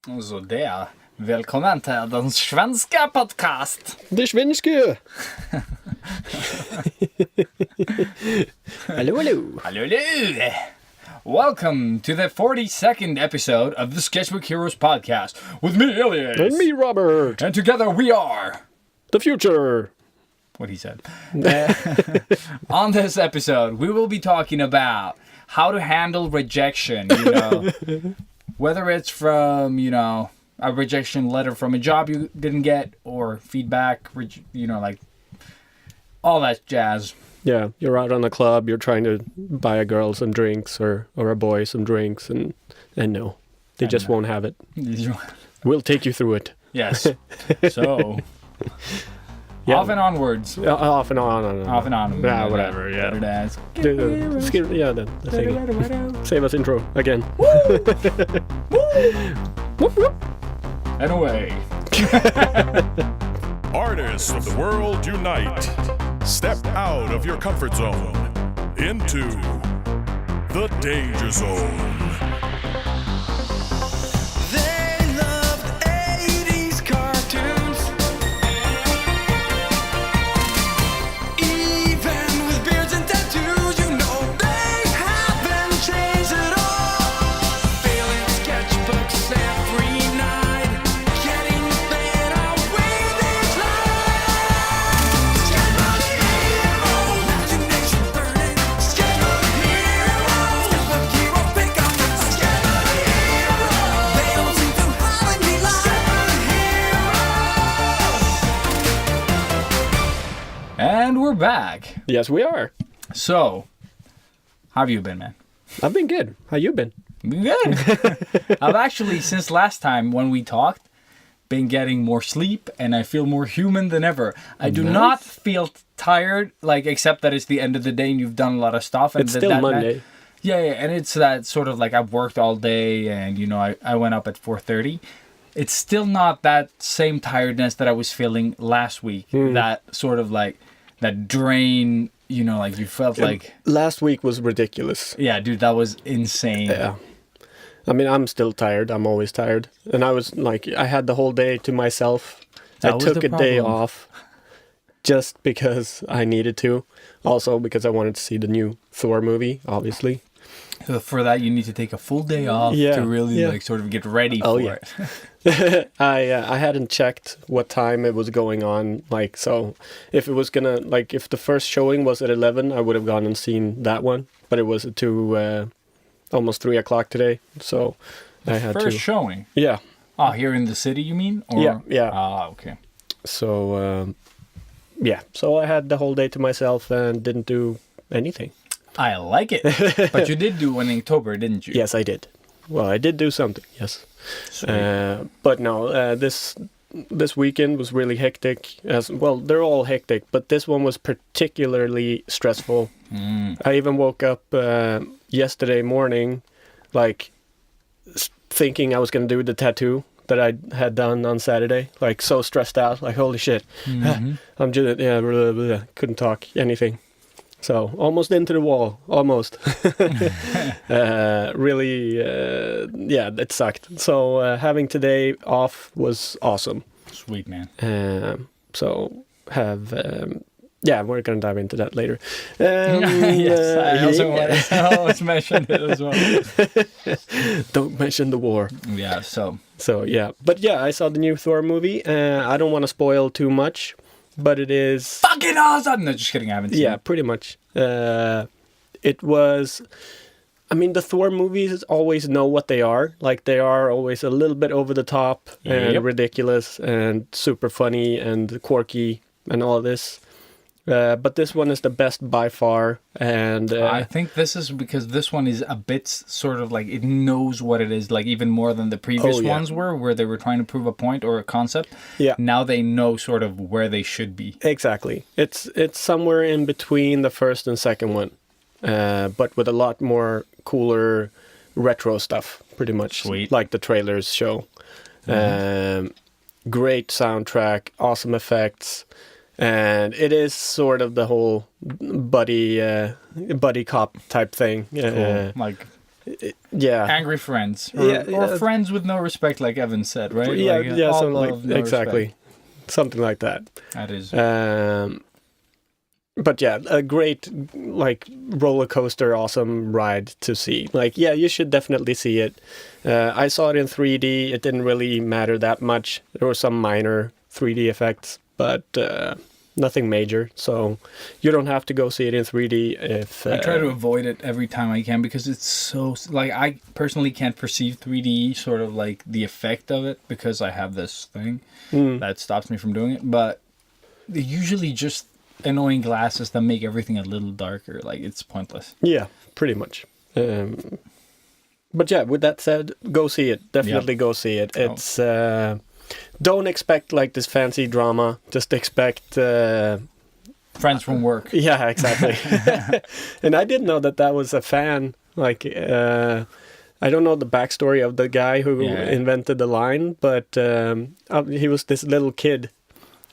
Så det, välkommen till den svenska podcast. Det svenska. Hello, hello. Hello. Welcome to the 42nd episode of the Sketchbook Heroes podcast with me, Ilias. And me, Robert. And together we are... The future. What he said. On this episode, we will be talking about how to handle rejection, whether it's from, a rejection letter from a job you didn't get or feedback, like all that jazz. Yeah, you're out on the club, you're trying to buy a girl some drinks or a boy some drinks, and no, they just won't have it. We'll take you through it. Yes. So... Yeah. Off and onwards. Off and on. Off and on. Yeah, whatever. Yeah. The thing. Save us intro again. Whoop, whoop. And away. Artists of the world unite. Step out of your comfort zone into the danger zone. And we're back. Yes, we are. So, how have you been, man? I've been good. How you been? Good. I've actually, since last time when we talked, been getting more sleep, and I feel more human than ever. I do not feel tired, except that it's the end of the day and you've done a lot of stuff. And it's still Monday. Yeah, and it's that sort of I've worked all day, and I went up at 4:30. It's still not that same tiredness that I was feeling last week. That sort of that drain, you felt like... Last week was ridiculous. Yeah, dude, that was insane. Yeah. I mean, I'm still tired. I'm always tired. And I was I had the whole day to myself. I took a day off just because I needed to. Also because I wanted to see the new Thor movie, obviously. So for that, you need to take a full day off to really sort of get ready for it. I hadn't checked what time it was going on. So if it was gonna if the first showing was at 11, I would have gone and seen that one. But it was at almost 3 o'clock today. So I had first showing. Yeah. Oh, here in the city, you mean? Or? Yeah. Ah, okay. So So I had the whole day to myself and didn't do anything. I like it. But you did do one in October, didn't you? Yes, I did. Well, I did do something, yes. But no, this weekend was really hectic. As well, they're all hectic, but this one was particularly stressful. I even woke up yesterday morning, thinking I was going to do the tattoo that I had done on Saturday. So stressed out, holy shit. I'm just, couldn't talk, anything. So, almost into the wall. Almost. Really, it sucked. So, having today off was awesome. Sweet, man. We're going to dive into that later. Yes, I also want to always mention it as well. Don't mention the war. Yeah, So, yeah. But yeah, I saw the new Thor movie. I don't want to spoil too much. But it is... fucking awesome! No, just kidding, I haven't seen it. Yeah, pretty much. It was... I mean, the Thor movies always know what they are. They are always a little bit over the top and ridiculous and super funny and quirky and all this. But this one is the best by far, and I think this is because this one is a bit sort of it knows what it is, even more than the previous ones were, where they were trying to prove a point or a concept. Yeah. Now they know sort of where they should be. Exactly. It's somewhere in between the first and second one, but with a lot more cooler retro stuff, pretty much. Sweet. Like the trailers show. Great soundtrack, awesome effects. And it is sort of the whole buddy cop type thing. Cool. Yeah. Angry friends. Or friends with no respect, like Evan said, right? Yeah, like, yeah, all something like love, no exactly, respect. something like that. That is. But yeah, a great like roller coaster, awesome ride to see. Like, yeah, you should definitely see it. I saw it in 3D. It didn't really matter that much. There were some minor 3D effects, but nothing major. So you don't have to go see it in 3D if... I try to avoid it every time I can because it's so... Like, I personally can't perceive 3D, sort of like the effect of it, because I have this thing that stops me from doing it. But they're usually just annoying glasses that make everything a little darker. Like, it's pointless. Yeah, pretty much. But yeah, with that said, go see it. Definitely go see it. It's... don't expect like this fancy drama. Just expect... friends from work. Yeah, exactly. And I didn't know that was a fan. Like, I don't know the backstory of the guy who invented the line, but he was this little kid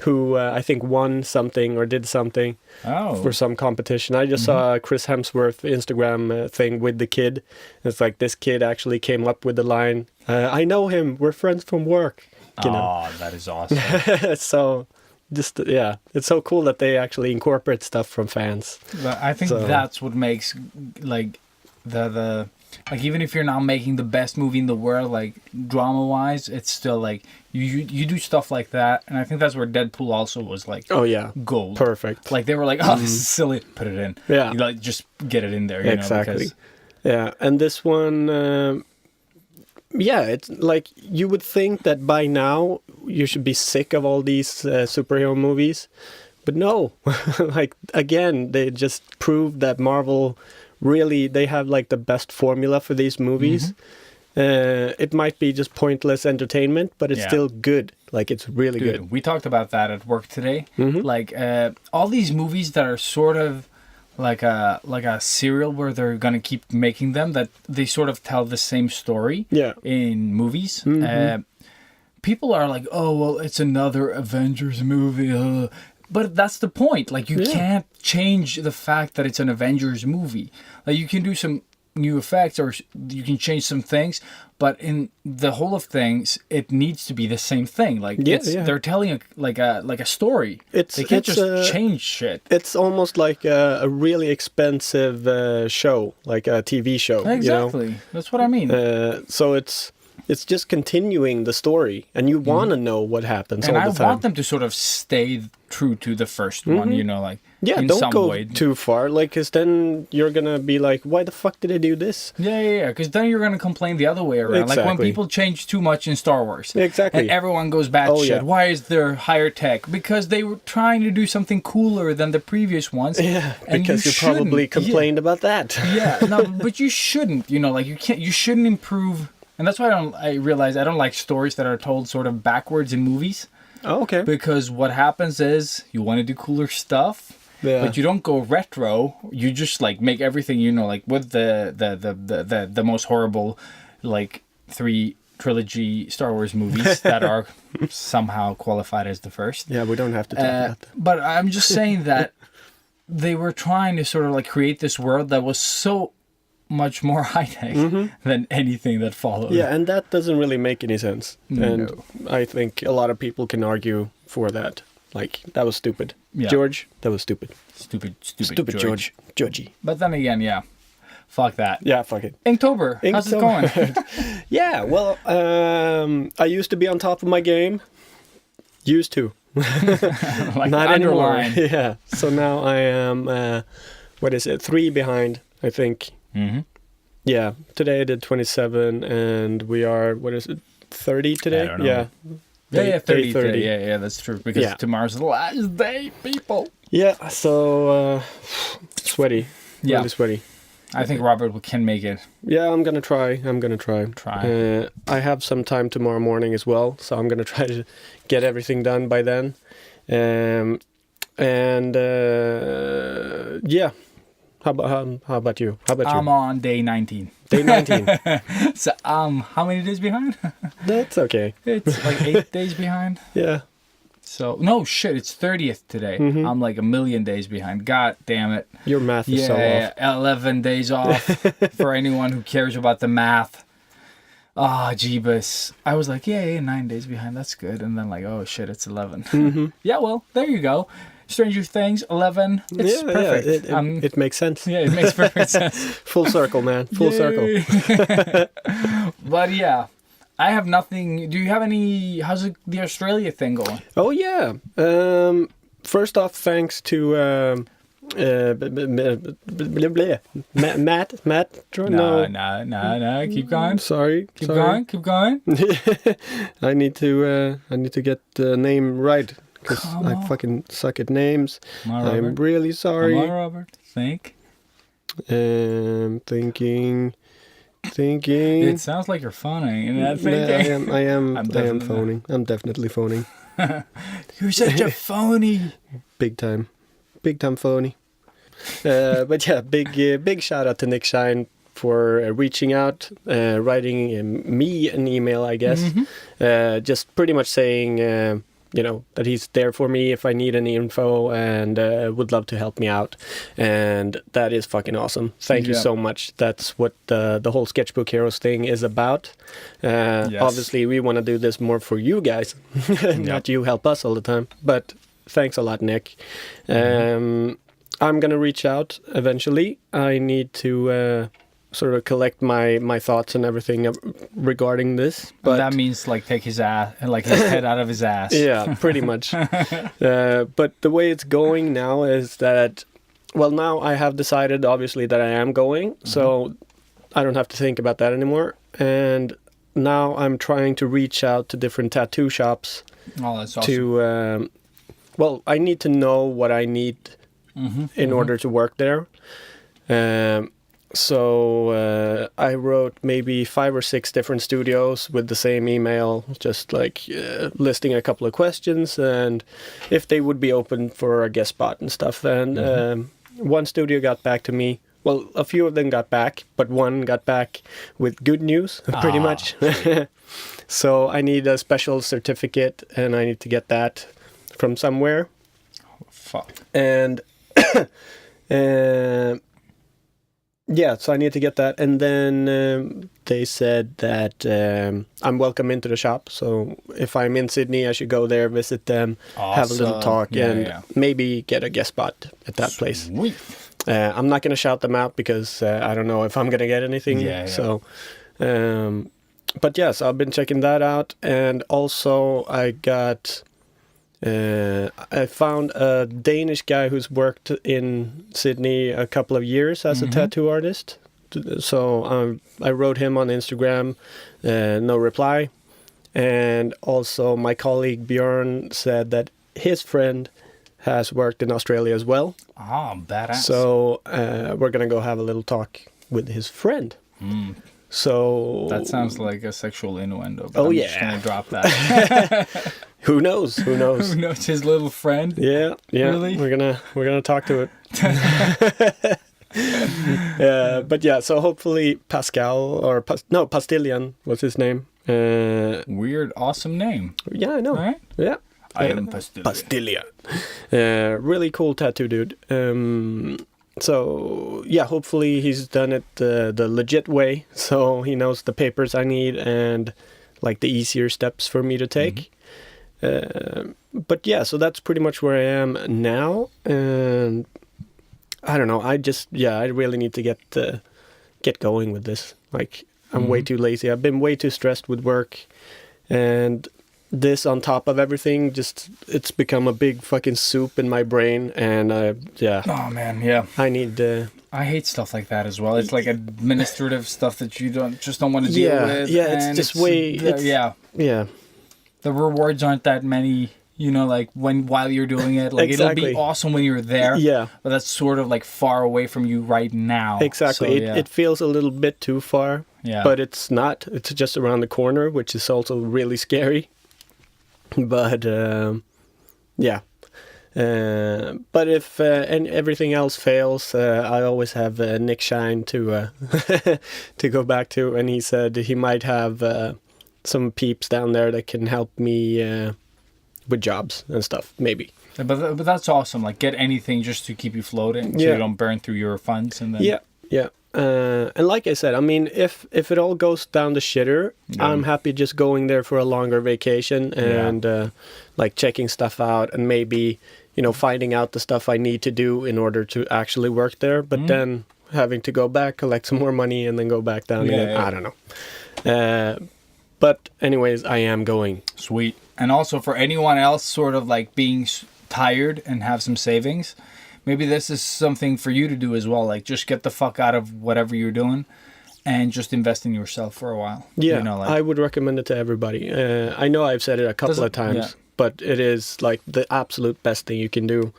who I think won something or did something for some competition. I just saw a Chris Hemsworth Instagram thing with the kid. It's like this kid actually came up with the line, I know him, we're friends from work. You know? That is awesome. So, just, yeah, it's so cool that they actually incorporate stuff from fans. But I think that's what makes, like, the like, even if you're not making the best movie in the world, like, drama-wise, it's still, like, you do stuff like that, and I think that's where Deadpool also was, like, gold. Perfect. Like, they were like, this is silly, put it in. Yeah. You, like, just get it in there, you know, because... Yeah, and this one... it's like you would think that by now you should be sick of all these superhero movies, but no. Like, again, they just proved that Marvel really, they have like the best formula for these movies. It might be just pointless entertainment, but it's still good. Like, it's really good. We talked about that at work today. Like, all these movies that are sort of like a serial where they're gonna keep making them, that they sort of tell the same story in movies. People are like, oh well, it's another Avengers movie, but that's the point. Like, you can't change the fact that it's an Avengers movie. Like, you can do some new effects or you can change some things, but in the whole of things, it needs to be the same thing. Like, they're telling a story. They can't just change shit. It's almost like a really expensive show, like a TV show. Exactly. You know? That's what I mean. So it's just continuing the story, and you want to know what happens all the time. And I want them to sort of stay true to the first one, you know, like, in don't some go way. too far, like, because then you're gonna be like, why the fuck did I do this? Yeah, because then you're gonna complain the other way around. Exactly. Like, when people change too much in Star Wars. Exactly. And everyone goes batshit. Why is there higher tech? Because they were trying to do something cooler than the previous ones. Yeah, and because you probably complained about that. No, but you shouldn't, you know, like, you shouldn't improve. And that's why I realize I don't like stories that are told sort of backwards in movies. Oh, okay. Because what happens is you want to do cooler stuff, but you don't go retro. You just, like, make everything, you know, like, with the most horrible, like, 3 trilogy Star Wars movies that are somehow qualified as the first. Yeah, we don't have to talk about that. But I'm just saying that they were trying to sort of, like, create this world that was so much more high-tech than anything that followed. Yeah, and that doesn't really make any sense. And I think a lot of people can argue for that. Like, that was stupid. Yeah. George, that was stupid. Stupid George. Georgie. But then again, fuck that. Yeah, fuck it. Inktober, how's it going? Yeah, well, I used to be on top of my game. Used to. Like, not anymore. underline. Yeah, so now I am, 3 behind, I think. Yeah, today I did 27, and we are, 30 today? I don't know. Yeah. Yeah, 30. Yeah, that's true. Because tomorrow's the last day, people. Yeah, so sweaty. Yeah. Really sweaty. I think Robert can make it. Yeah, I'm gonna try. Try. I have some time tomorrow morning as well, so I'm gonna try to get everything done by then. Yeah. How about you? I'm on day 19. Day 19. So how many days behind? That's okay. It's like 8 days behind. Yeah. So no shit, it's 30th today. I'm like a million days behind. God damn it. Your math is so off. 11 days off for anyone who cares about the math. Ah, jeebus. I was like, yeah, 9 days behind. That's good. And then like, oh shit, it's 11. Yeah, well, there you go. Stranger Things, 11. It's perfect. It makes sense. Yeah, it makes perfect sense. Full circle, man. Full circle. But yeah, I have nothing. Do you have any? How's the Australia thing going? Oh yeah. First off, thanks to Matt. No. Keep going. Sorry. Keep going. I need to get the name right because I fucking suck at names. I'm really sorry. Come on, Robert. Think. Thinking. It sounds like you're phoning. You're not thinking. I am phoning. I'm definitely phoning. You're such a phony. Big time phony. But yeah, big shout out to Nick Shine for reaching out, writing me an email, I guess. Just pretty much saying, that he's there for me if I need any info and would love to help me out. And that is fucking awesome. Thank you so much. That's what the whole Sketchbook Heroes thing is about. Yes. Obviously, we want to do this more for you guys, not you help us all the time. But thanks a lot, Nick. I'm going to reach out eventually. I need to sort of collect my thoughts and everything regarding this. But that means like take his ass, like his head out of his ass. Yeah, pretty much. But the way it's going now is that, well, now I have decided obviously that I am going, so I don't have to think about that anymore. And now I'm trying to reach out to different tattoo shops. Oh, that's awesome. To, well, I need to know what I need in order to work there. So I wrote maybe 5 or 6 different studios with the same email, just like listing a couple of questions and if they would be open for a guest spot and stuff. And one studio got back to me. Well, a few of them got back, but one got back with good news, pretty much. So I need a special certificate and I need to get that from somewhere. Oh, fuck. And yeah, so I need to get that. And then they said that I'm welcome into the shop. So if I'm in Sydney, I should go there, visit them, have a little talk, and maybe get a guest spot at that place. I'm not going to shout them out because I don't know if I'm going to get anything. So, but yes, I've been checking that out. And also I found a Danish guy who's worked in Sydney a couple of years as a tattoo artist. So I wrote him on Instagram, no reply. And also my colleague Björn said that his friend has worked in Australia as well. Oh, badass. So we're going to go have a little talk with his friend. So that sounds like a sexual innuendo. But I'm just gonna drop that. Who knows? Who knows? Who knows his little friend? Yeah. Really? We're gonna talk to it. But yeah, so hopefully Pascal or Pastilian was his name. Weird, awesome name. Yeah, I know. Right? Yeah. I am Pastilian. Pastilian. Really cool tattoo dude. So yeah, hopefully he's done it the legit way, so he knows the papers I need and like the easier steps for me to take. But yeah, so that's pretty much where I am now, and I don't know. I really need to get going with this. Like I'm way too lazy. I've been way too stressed with work, and this on top of everything, it's become a big fucking soup in my brain, and Oh man, yeah. I need. I hate stuff like that as well. It's like administrative stuff that you don't want to deal with. Yeah, it's just way. Yeah. The rewards aren't that many. Like while you're doing it, like exactly. It'll be awesome when you're there. Yeah, but that's sort of like far away from you right now. Exactly. So, it feels a little bit too far. Yeah. But it's not. It's just around the corner, which is also really scary. But but if everything else fails, I always have Nick Shine to to go back to, and he said he might have some peeps down there that can help me with jobs and stuff, maybe. But that's awesome. Like, get anything just to keep you floating, so you don't burn through your funds, and then Yeah. And like I said, I mean, if it all goes down the shitter, I'm happy just going there for a longer vacation and like checking stuff out and maybe, you know, finding out the stuff I need to do in order to actually work there. But then having to go back, collect some more money, and then go back down again. I don't know. But anyways, I am going. Sweet. And also for anyone else sort of like being tired and have some savings, maybe this is something for you to do as well. Like, just get the fuck out of whatever you're doing and just invest in yourself for a while. Yeah, you know, like, I would recommend it to everybody. I know I've said it a couple of times, but it is like the absolute best thing you can do.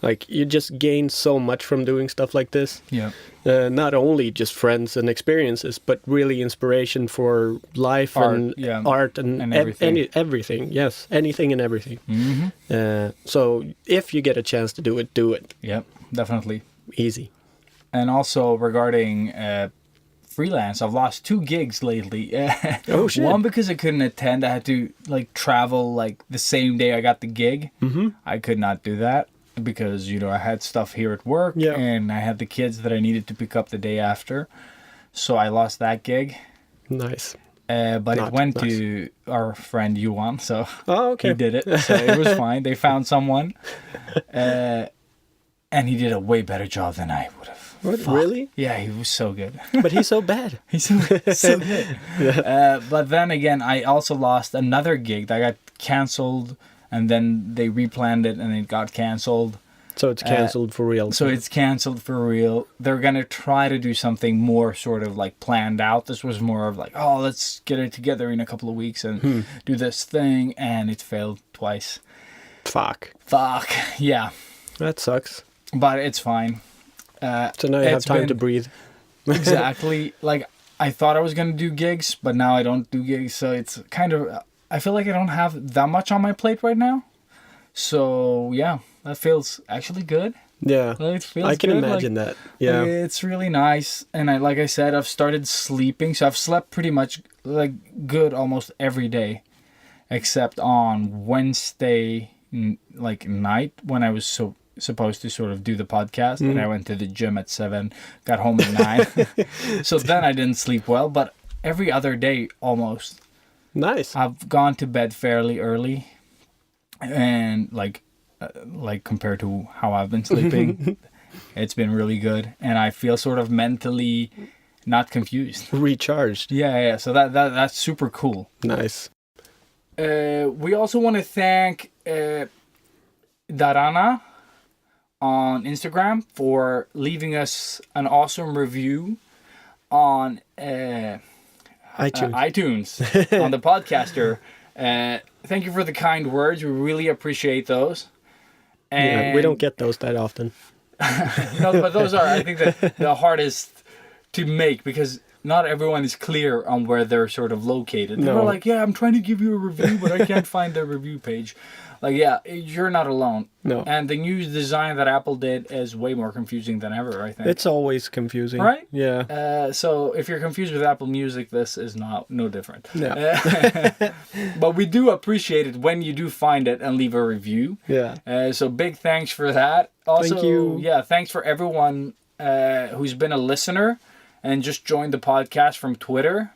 Like, you just gain so much from doing stuff like this. Yeah. Not only just friends and experiences, but really inspiration for life and art and everything. Everything. Yes, anything and everything. Mm-hmm. So if you get a chance to do it, do it. Yep, definitely. Easy. And also regarding freelance, I've lost 2 gigs lately. Oh shit! One because I couldn't attend. I had to like travel like the same day I got the gig. Mm-hmm. I could not do that because, you know, I had stuff here at work and I had the kids that I needed to pick up the day after. So I lost that gig. Nice. But it went to our friend Yuan, so okay. He did it. So it was fine. They found someone. And he did a way better job than I would have. What, really? Yeah, he was so good. But he's so bad. He's so good. But then again, I also lost another gig that got canceled, and then they replanned it and it got canceled. So it's canceled for real. So it's canceled for real. They're going to try to do something more sort of like planned out. This was more of like, oh, let's get it together in a couple of weeks and do this thing. And it failed twice. Fuck. Yeah. That sucks. But it's fine. So now you have time to breathe. Exactly. Like, I thought I was going to do gigs, but now I don't do gigs. So it's kind of, I feel like I don't have that much on my plate right now. So yeah, that feels actually good. Yeah, it feels I can good. imagine that. Yeah, it's really nice. And like I said, I've started sleeping. So I've slept pretty much like good almost every day, except on Wednesday like night when I was supposed to sort of do the podcast, and I went to the gym at 7, got home at 9. So then I didn't sleep well, but every other day almost. Nice. I've gone to bed fairly early, and like compared to how I've been sleeping, it's been really good, and I feel sort of mentally not confused, recharged. Yeah. So that's super cool. Nice. We also want to thank Darana on Instagram for leaving us an awesome review on iTunes on the podcaster. Thank you for the kind words. We really appreciate those. And we don't get those that often. No, but those are, I think, the hardest to make, because not everyone is clear on where they're sort of located. They're like, yeah, I'm trying to give you a review, but I can't find the review page. Like, yeah, you're not alone. No. And the new design that Apple did is way more confusing than ever, I think. It's always confusing. Right? Yeah. So if you're confused with Apple Music, this is no different. Yeah. But we do appreciate it when you do find it and leave a review. Yeah. So big thanks for that. Also, thank you. Yeah, thanks for everyone who's been a listener and just joined the podcast from Twitter.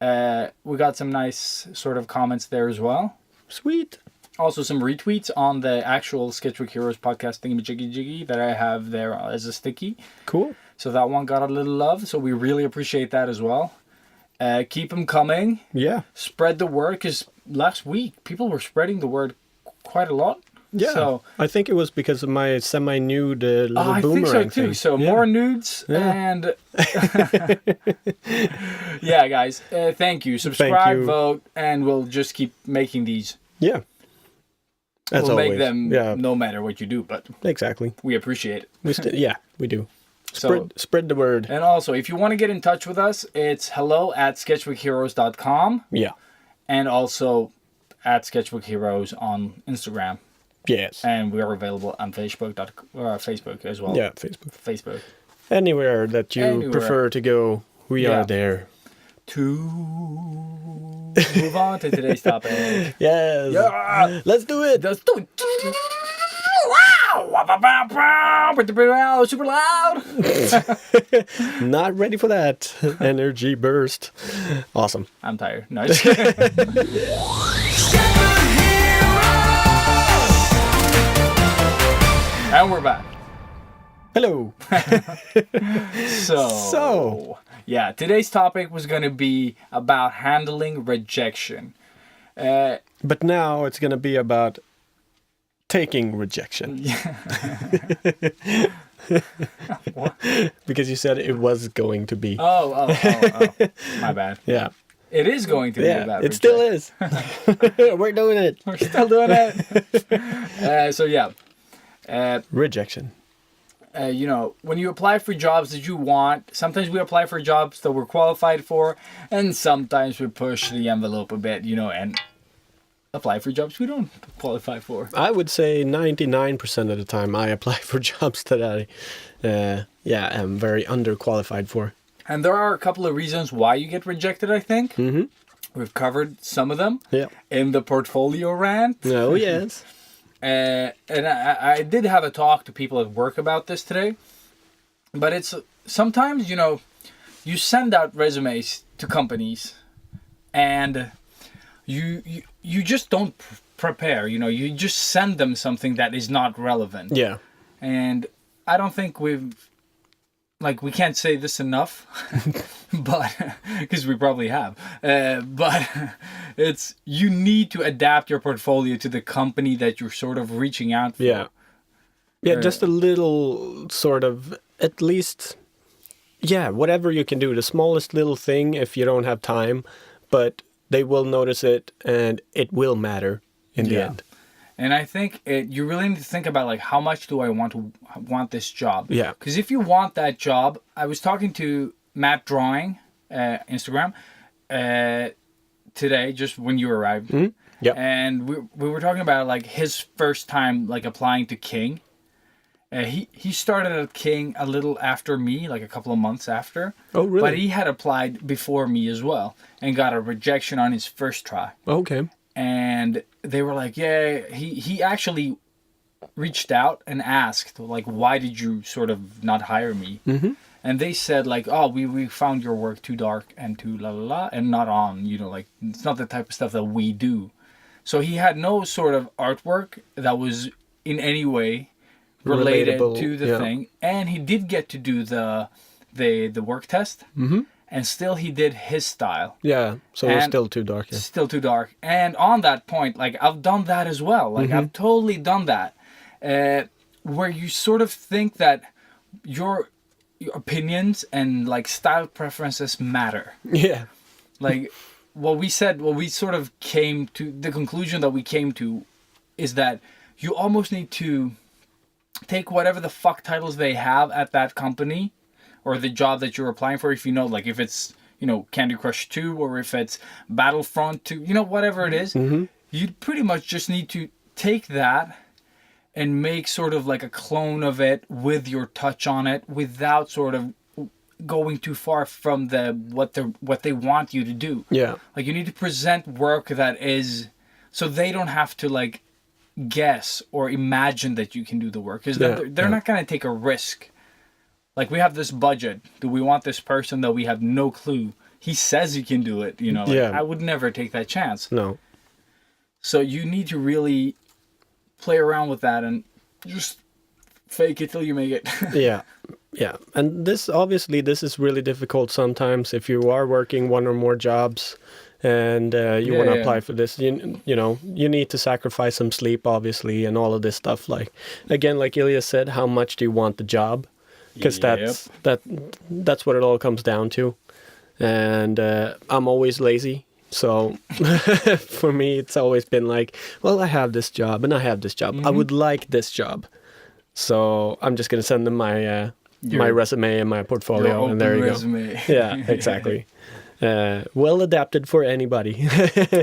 We got some nice sort of comments there as well. Sweet. Also some retweets on the actual Sketchbook Heroes podcast thingamajiggy that I have there as a sticky. Cool. So that one got a little love. So we really appreciate that as well. Keep them coming. Yeah. Spread the word, because last week people were spreading the word quite a lot. Yeah. So I think it was because of my semi-nude little I boomerang think so too. thing. So more nudes and yeah, guys. Thank you. Subscribe, vote, and we'll just keep making these. Yeah. As we'll always. Make them no matter what you do, but exactly. We appreciate it. We do. Spread the word. And also, if you want to get in touch with us, it's hello@sketchbookheroes.com. Yeah. And also at Sketchbook Heroes on Instagram. Yes. And we are available on Facebook as well. Yeah, Facebook. Anywhere that you prefer to go, we are there. move on to today's topic. Yes. Yeah. Let's do it. Let's do it. Wow! Super loud. Not ready for that energy burst. Awesome. I'm tired. No, just kidding. And we're back. Hello. So, yeah, today's topic was going to be about handling rejection. But now it's going to be about taking rejection. Because you said it was going to be. Oh. My bad. Yeah. It is going to be about it still is. We're doing it. We're still doing it. So, yeah. Rejection. You know, when you apply for jobs that you want, sometimes we apply for jobs that we're qualified for, and sometimes we push the envelope a bit, you know, and apply for jobs we don't qualify for. I would say 99% of the time I apply for jobs that I am very underqualified for. And there are a couple of reasons why you get rejected, I think. Mm-hmm. We've covered some of them Yeah. in the portfolio rant. Oh, yes. And I did have a talk to people at work about this today. But it's sometimes, you know, you send out resumes to companies and you just don't prepare, you know, you just send them something that is not relevant. Yeah. And I don't think we can't say this enough, but because we probably have, but it's, you need to adapt your portfolio to the company that you're sort of reaching out for. Yeah. Yeah, just a little sort of, at least, whatever you can do, the smallest little thing if you don't have time, but they will notice it and it will matter in the end. And I think you really need to think about, like, how much do I want this job? Yeah. Because if you want that job, I was talking to Matt Drawing, Instagram, today, just when you arrived. Mm-hmm. Yeah. And we were talking about, like, his first time, like, applying to King. He started at King a little after me, like a couple of months after. Oh, really? But he had applied before me as well and got a rejection on his first try. Okay. And they were like, yeah, he actually reached out and asked, like, why did you sort of not hire me? Mm-hmm. And they said, like, oh, we found your work too dark and too la la la and not on, you know, like, it's not the type of stuff that we do. So he had no sort of artwork that was in any way related Relatable, to the thing. And he did get to do the work test. Mm-hmm. And still he did his style. Yeah, so it's still too dark. Yeah. Still too dark. And on that point, like, I've done that as well. Like, I've totally done that. Where you sort of think that your opinions and, like, style preferences matter. Yeah. Like, what we sort of came to, the conclusion that we came to is that you almost need to take whatever the fuck titles they have at that company or the job that you're applying for, if you know, like, if it's, you know, Candy Crush 2 or if it's Battlefront 2, you know, whatever it is, you pretty much just need to take that and make sort of like a clone of it with your touch on it without sort of going too far from what they want you to do. Yeah. Like, you need to present work that is, so they don't have to, like, guess or imagine that you can do the work, because they're not going to take a risk. Like, we have this budget. Do we want this person that we have no clue? He says he can do it, you know. Like, I would never take that chance. No. So you need to really play around with that and just fake it till you make it. Yeah. And this is really difficult sometimes if you are working one or more jobs and you want to apply for this. You know, you need to sacrifice some sleep, obviously, and all of this stuff. Like, again, like Ilias said, how much do you want the job? Because that's what it all comes down to. And I'm always lazy. So for me, it's always been like, well, I have this job and I have this job. I would like this job. So I'm just going to send them my my resume and my portfolio. And there you resume. go. Yeah, exactly. Well adapted for anybody.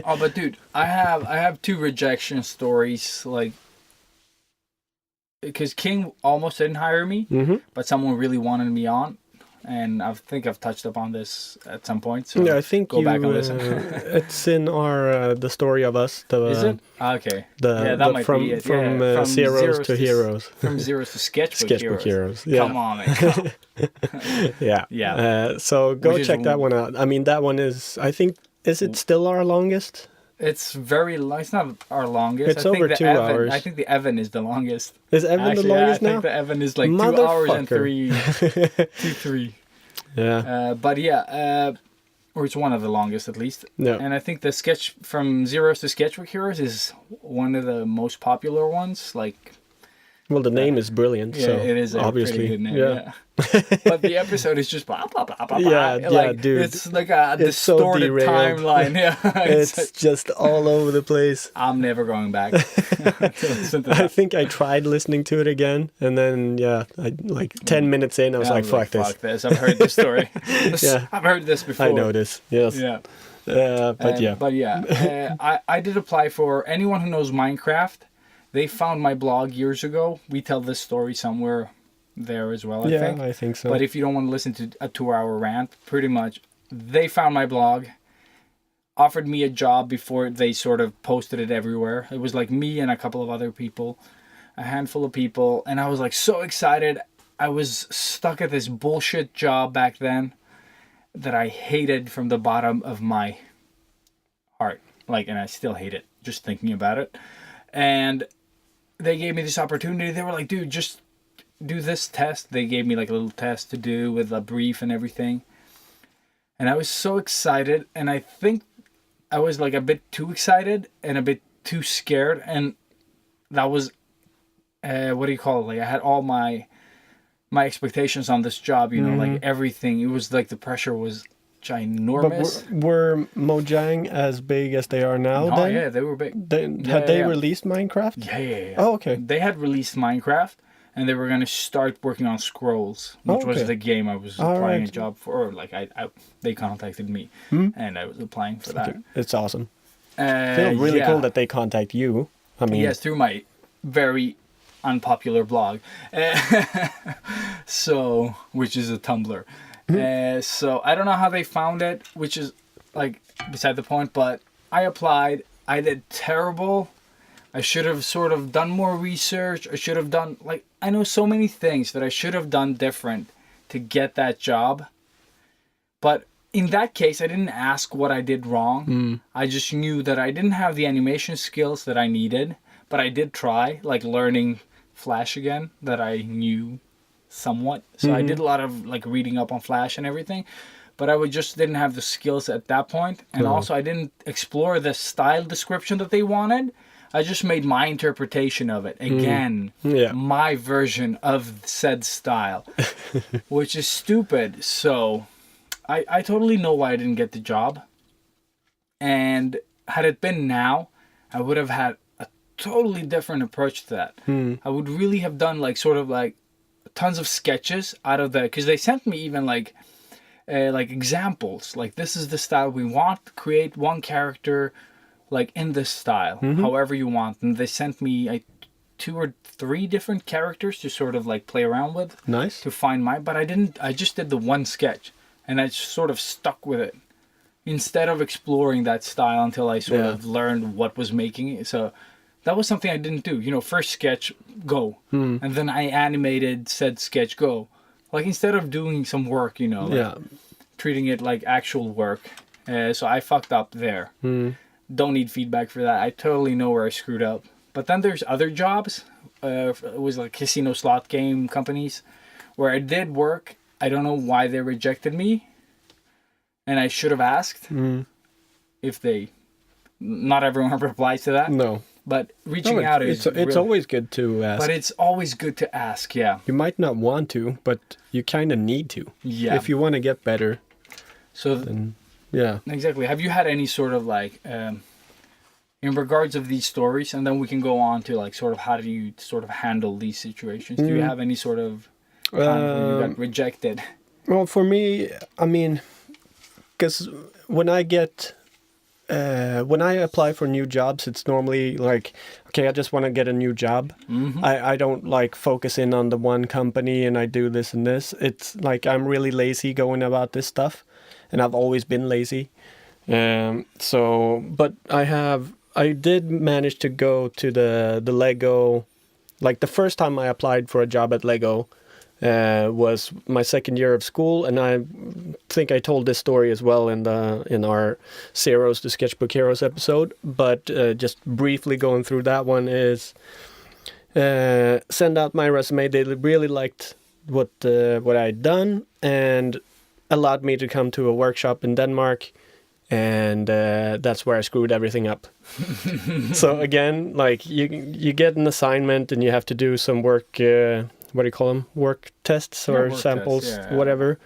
Oh, but dude, I have 2 rejection stories, like, because King almost didn't hire me, but someone really wanted me on, and I think I've touched upon this at some point. So Yeah, I think go back and listen. It's in our the story of us. Is it? Okay. That might be it. From zeros to heroes. From zeros to sketchbook heroes. Yeah. Come on, man. Come. Yeah. Yeah. So go check that one out. I mean, that one is. I think is it still our longest? It's very long. It's not our longest. It's over 2 hours. I think the Evan is the longest. Is Evan the longest now? I think the Evan is like 2 hours and 3. Yeah. But yeah, or it's one of the longest at least. Yeah. And I think the sketch from Zeros to Sketchbook Heroes is one of the most popular ones. Like, well, the name is brilliant. Yeah, so it is obviously a pretty good name. Yeah. But the episode is just blah blah blah blah. Yeah, like, dude. It's like a distorted timeline. Yeah, it's just all over the place. I'm never going back to listen to that. I think I tried listening to it again, and then I like 10 minutes in, I was like, "Fuck this! Fuck this! I've heard this story. Yeah, I've heard this before. I know this. Yes. Yeah. But I did apply for anyone who knows Minecraft. They found my blog years ago. We tell this story somewhere there as well, I think. Yeah, I think so. But if you don't want to listen to a 2-hour rant, pretty much, they found my blog, offered me a job before they sort of posted it everywhere. It was like me and a couple of other people, a handful of people, and I was like so excited. I was stuck at this bullshit job back then that I hated from the bottom of my heart. Like, and I still hate it, just thinking about it. And they gave me this opportunity. They were like, dude, just do this test. They gave me like a little test to do with a brief and everything. And I was so excited. And I think I was like a bit too excited and a bit too scared. And that was, what do you call it? Like I had all my expectations on this job, you know, like everything. It was like the pressure was ginormous. But were Mojang as big as they are now? Oh then? yeah, they were big. Had they released Minecraft? Yeah. Oh, okay. They had released Minecraft, and they were going to start working on Scrolls, which was the game I was applying a job for. Or like they contacted me, and I was applying for that. It's awesome. It's really cool that they contact you. I mean, yes, through my very unpopular blog, so which is a Tumblr. So I don't know how they found it, which is like beside the point, but I applied. I did terrible. I should have sort of done more research. I should have done, like, I know so many things that I should have done different to get that job. But in that case, I didn't ask what I did wrong. I just knew that I didn't have the animation skills that I needed, but I did try, like learning Flash again, that I knew somewhat. So I did a lot of like reading up on Flash and everything, but I just didn't have the skills at that point. And also I didn't explore the style description that they wanted. I just made my interpretation of it. Again, my version of said style, which is stupid. So I totally know why I didn't get the job. And had it been now, I would have had a totally different approach to that. I would really have done like sort of like tons of sketches out of the, because they sent me even like examples, like this is the style we want, create one character like in this style, however you want. And they sent me 2 or 3 different characters to sort of like play around with. Nice. To find but I just did the one sketch and I sort of stuck with it instead of exploring that style until I sort of learned what was making it. So that was something I didn't do. You know, first sketch, go. And then I animated said sketch, go. Like, instead of doing some work, you know, like treating it like actual work. So I fucked up there. Don't need feedback for that. I totally know where I screwed up. But then there's other jobs. It was like casino slot game companies where I did work. I don't know why they rejected me. And I should have asked if they... Not everyone replies to that. No. But reaching out is... It's always good to ask. But it's always good to ask, yeah. You might not want to, but you kind of need to. Yeah. If you want to get better. So... then, yeah. Exactly. Have you had any sort of like... in regards of these stories, and then we can go on to like sort of how do you sort of handle these situations? Do you have any sort of... when you got rejected? Well, for me, I mean... Because when I get when I apply for new jobs, it's normally like, okay, I just want to get a new job. I don't like focus in on the one company and I do this and this. It's like I'm really lazy going about this stuff, and I've always been lazy. But I did manage to go to the Lego, like the first time I applied for a job at Lego. Was my second year of school, and I think I told this story as well in our Zeros to Sketchbook Heroes episode. But just briefly going through that one is send out my resume. They really liked what I'd done and allowed me to come to a workshop in Denmark, and that's where I screwed everything up. So again, like you get an assignment and you have to do some work. What do you call them? Work tests or work samples, tests, whatever.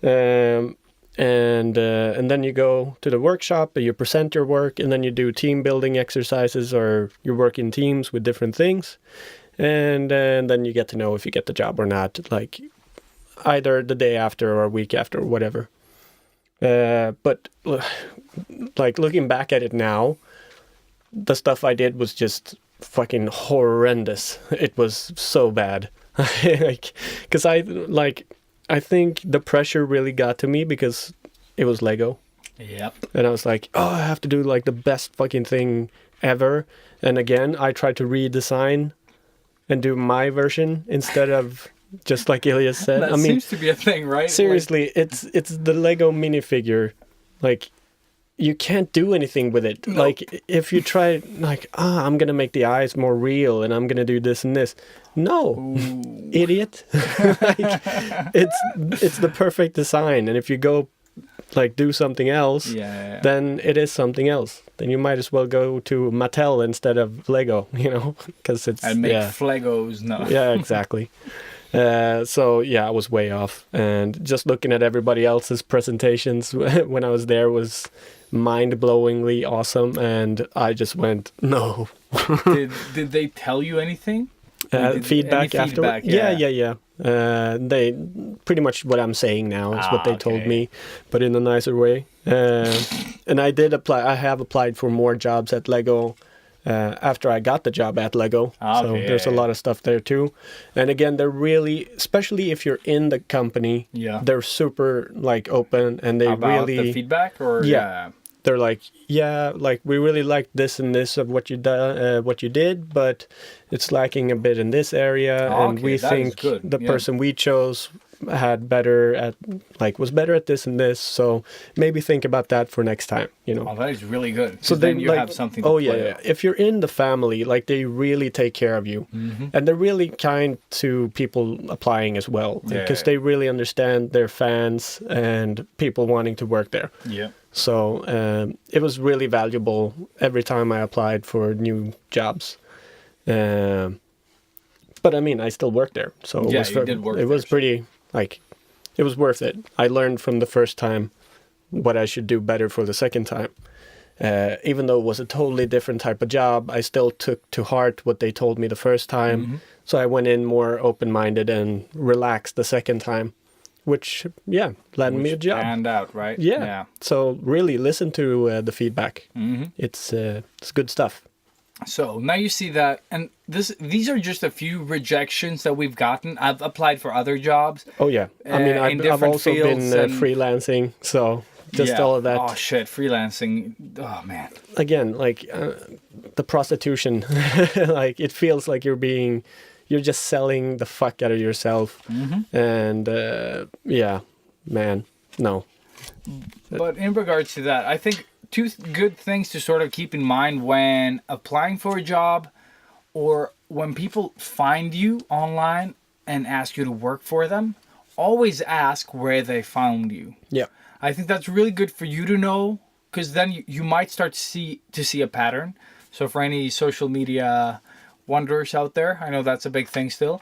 And then you go to the workshop, you present your work, and then you do team building exercises, or you work in teams with different things. And then you get to know if you get the job or not, like either the day after or a week after or whatever. But like looking back at it now, the stuff I did was just fucking horrendous. It was so bad. Because I think the pressure really got to me because it was Lego. Yep. And I was like, oh, I have to do like the best fucking thing ever. And again, I tried to redesign and do my version instead of just like Ilias said. That seems to be a thing, right? Seriously, it's the Lego minifigure. Like, you can't do anything with it. No. Like, if you try, like, I'm going to make the eyes more real and I'm going to do this and this. No, Ooh. Idiot. Like, it's the perfect design. And if you go, like, do something else, then it is something else. Then you might as well go to Mattel instead of Lego, you know? Because it's... And make Flegos, no. Yeah, exactly. So I was way off, and just looking at everybody else's presentations when I was there was mind-blowingly awesome, and I just went, no. Did they tell you anything? Feedback after? Yeah. They pretty much what I'm saying now is what they told me, but in a nicer way. And I did apply. I have applied for more jobs at Lego. After I got the job at Lego. So there's a lot of stuff there too. And again, they're really, especially if you're in the company, they're super like open, and they about really... the feedback or They're like, like we really liked this and this of what you did, but it's lacking a bit in this area, and we think the person we chose was better at this and this, so maybe think about that for next time, you know. Oh, that is really good. So then you have something to play with. If you're in the family, like, they really take care of you, and they're really kind to people applying as well, because they really understand their fans and people wanting to work there. So it was really valuable every time I applied for new jobs. But I mean, I still worked there, so it was pretty, like, it was worth it. I learned from the first time what I should do better for the second time. Even though it was a totally different type of job, I still took to heart what they told me the first time. So I went in more open-minded and relaxed the second time, which landed me a job. Panned out, right? Yeah. So really listen to the feedback. It's good stuff. So now you see that, and these are just a few rejections that we've gotten. I've applied for other jobs. Oh yeah, I mean, I've also been freelancing, so just all of that. Oh shit, freelancing. Oh man. Again, like the prostitution, like it feels like you're just selling the fuck out of yourself, and man, no. But in regards to that, I think two good things to sort of keep in mind when applying for a job, or when people find you online and ask you to work for them, always ask where they found you. Yeah. I think that's really good for you to know, because then you might start to see a pattern. So for any social media wanderers out there, I know that's a big thing still.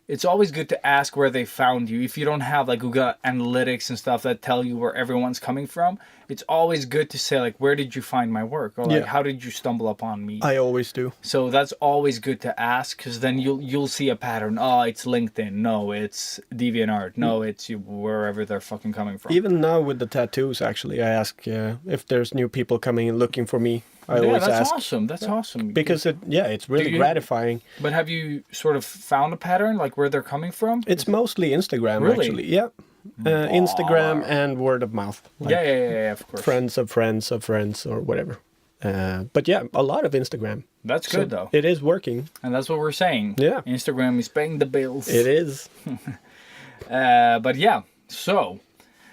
it's always good to ask where they found you. If you don't have like Google Analytics and stuff that tell you where everyone's coming from, it's always good to say like, where did you find my work? Or like, how did you stumble upon me? I always do. So that's always good to ask, because then you'll see a pattern. Oh, it's LinkedIn. No, it's DeviantArt. No, it's wherever they're fucking coming from. Even now with the tattoos, actually, I ask if there's new people coming and looking for me. I always that's ask. awesome. That's awesome. Because it's really gratifying. But have you sort of found a pattern, like where they're coming from? It's mostly Instagram, Really? actually. Yeah. Instagram and word of mouth. Like Yeah, of course. friends of friends of friends or whatever. But yeah, a lot of Instagram. That's good, though. It is working. And that's what we're saying. Yeah. Instagram is paying the bills. It is. But yeah, so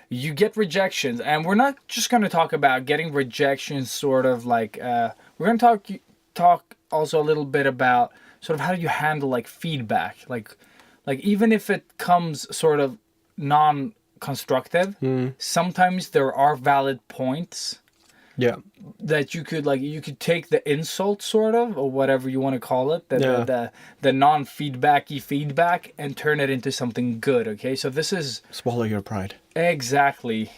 you get rejections, and we're not just going to talk about getting rejections sort of like, we're going to talk also a little bit about sort of how do you handle like feedback, like even if it comes sort of non-constructive, sometimes there are valid points that you could take the insult sort of, or whatever you want to call it, the non-feedbacky feedback, and turn it into something good. Okay, so this is Swallow your pride. Exactly.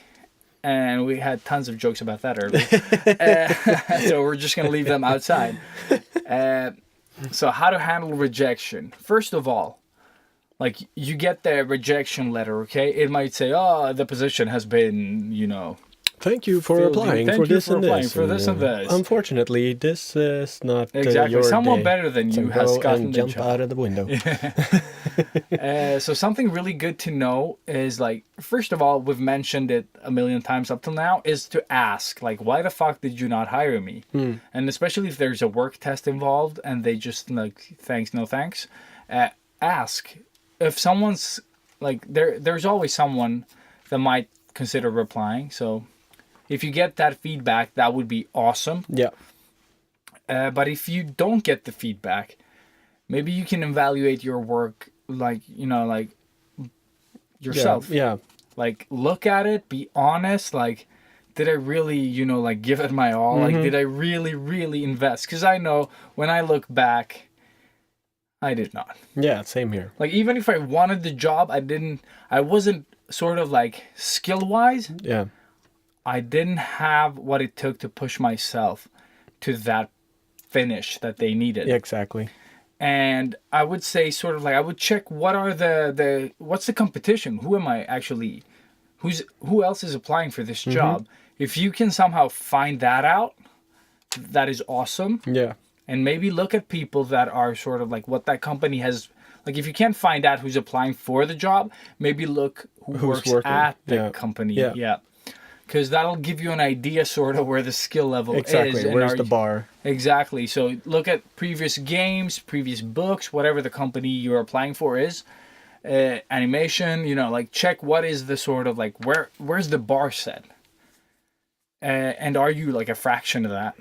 And we had tons of jokes about that earlier. So we're just going to leave them outside. So how to handle rejection. First of all, like you get the rejection letter, okay? It might say, oh, the position has been, Thank you for applying for this and this. For this and this. Unfortunately, this is not exactly. your Someone day. better than you So has go gotten and the jump job. out of the window. So something really good to know is like, first of all, we've mentioned it a million times up till now, is to ask, like, why the fuck did you not hire me? And especially if there's a work test involved and they just like, thanks, no thanks. Ask. If someone's like, there's always someone that might consider replying. So if you get that feedback, that would be awesome. Yeah. But if you don't get the feedback, maybe you can evaluate your work like yourself. Yeah. Like look at it, be honest. Like, did I really, like give it my all? Like, did I really, really invest? Because I know when I look back, I did not. Yeah, same here. Like, even if I wanted the job, I wasn't sort of like skill-wise. Yeah. I didn't have what it took to push myself to that finish that they needed. Yeah, exactly. And I would say sort of like, I would check what are what's the competition? Who am I actually, who else is applying for this job? If you can somehow find that out, that is awesome. Yeah. And maybe look at people that are sort of like what that company has. Like, if you can't find out who's applying for the job, maybe look who's works working at the company. Yeah. Because that'll give you an idea sort of where the skill level is. Exactly. Where's the bar? Exactly. So look at previous games, previous books, whatever the company you're applying for is. Animation, like check what is the sort of like, where's the bar set? And are you like a fraction of that?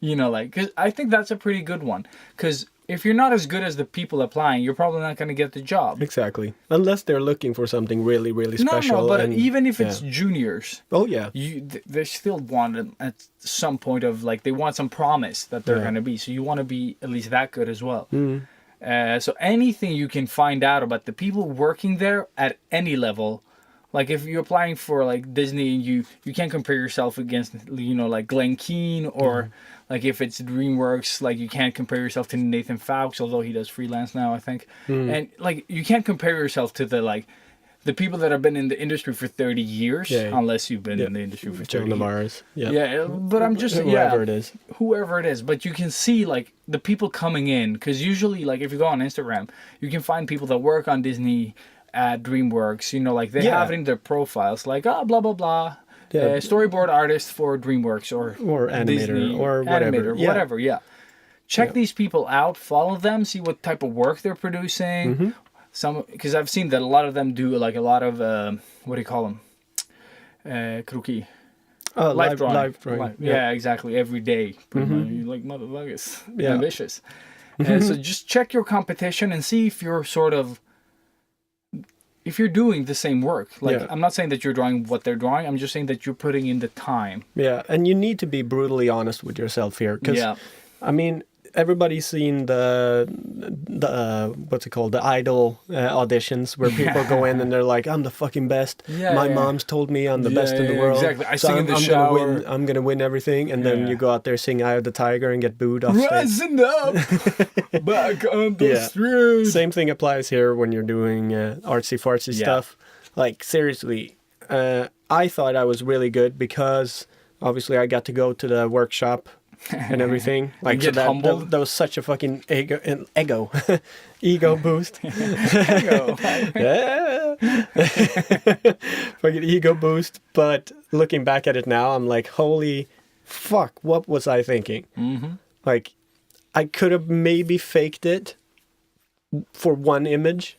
Because I think that's a pretty good one. Because if you're not as good as the people applying, you're probably not going to get the job. Exactly. Unless they're looking for something really, really special. No, but even if it's juniors. Oh, yeah. They still want them at some point of, like, they want some promise that they're going to be. So you want to be at least that good as well. So anything you can find out about the people working there at any level. Like, if you're applying for, like, Disney, you can't compare yourself against, like, Glenn Keane, or, like, if it's DreamWorks, like, you can't compare yourself to Nathan Fowkes, although he does freelance now, I think. And, like, you can't compare yourself to the people that have been in the industry for 30 years, unless you've been in the industry for 30 years. Mars. Yeah, but I'm just, whoever it is. Whoever it is. But you can see, like, the people coming in, because usually, like, if you go on Instagram, you can find people that work on Disney, at DreamWorks, like they have it in their profiles, like blah blah blah, storyboard artist for DreamWorks or animator Disney, or whatever. Whatever. Check these people out, follow them, see what type of work they're producing. Because I've seen that a lot of them do like a lot of what do you call them? Kroki. Live drawing. Yeah, exactly. Every day. Pretty much. Like motherfuckers. Ambitious. So just check your competition and see if you're sort of. If you're doing the same work, I'm not saying that you're drawing what they're drawing. I'm just saying that you're putting in the time. Yeah, and you need to be brutally honest with yourself here. Because, I mean, everybody's seen the what's it called, the idol auditions where people go in and they're like, I'm the fucking best. My mom's told me I'm the best in the world. Exactly. I sing in the I'm shower. I'm gonna win everything, and then you go out there, sing Eye of the Tiger, and get booed off stage. Rising up, back on the street. Same thing applies here when you're doing artsy fartsy stuff. Like seriously, I thought I was really good because obviously I got to go to the workshop and everything. Like get humbled. That was such a fucking ego boost. Ego. Yeah. Fucking ego boost. But looking back at it now, I'm like, holy fuck, what was I thinking? Mm-hmm. Like, I could have maybe faked it for one image,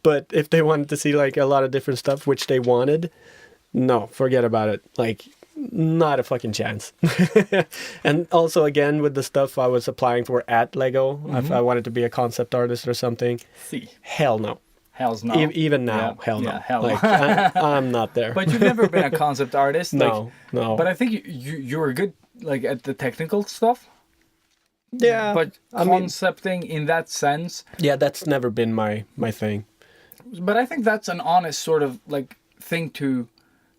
but if they wanted to see like a lot of different stuff, which they wanted, no, forget about it. Like, not a fucking chance. And also, again, with the stuff I was applying for at Lego, if I wanted to be a concept artist or something, hell no. Hell's no. Even now, hell no. Yeah, hell like, no. I'm not there. But you've never been a concept artist. No. But I think you were good, like, at the technical stuff. Yeah. But concepting in that sense. Yeah, that's never been my thing. But I think that's an honest sort of, like, thing to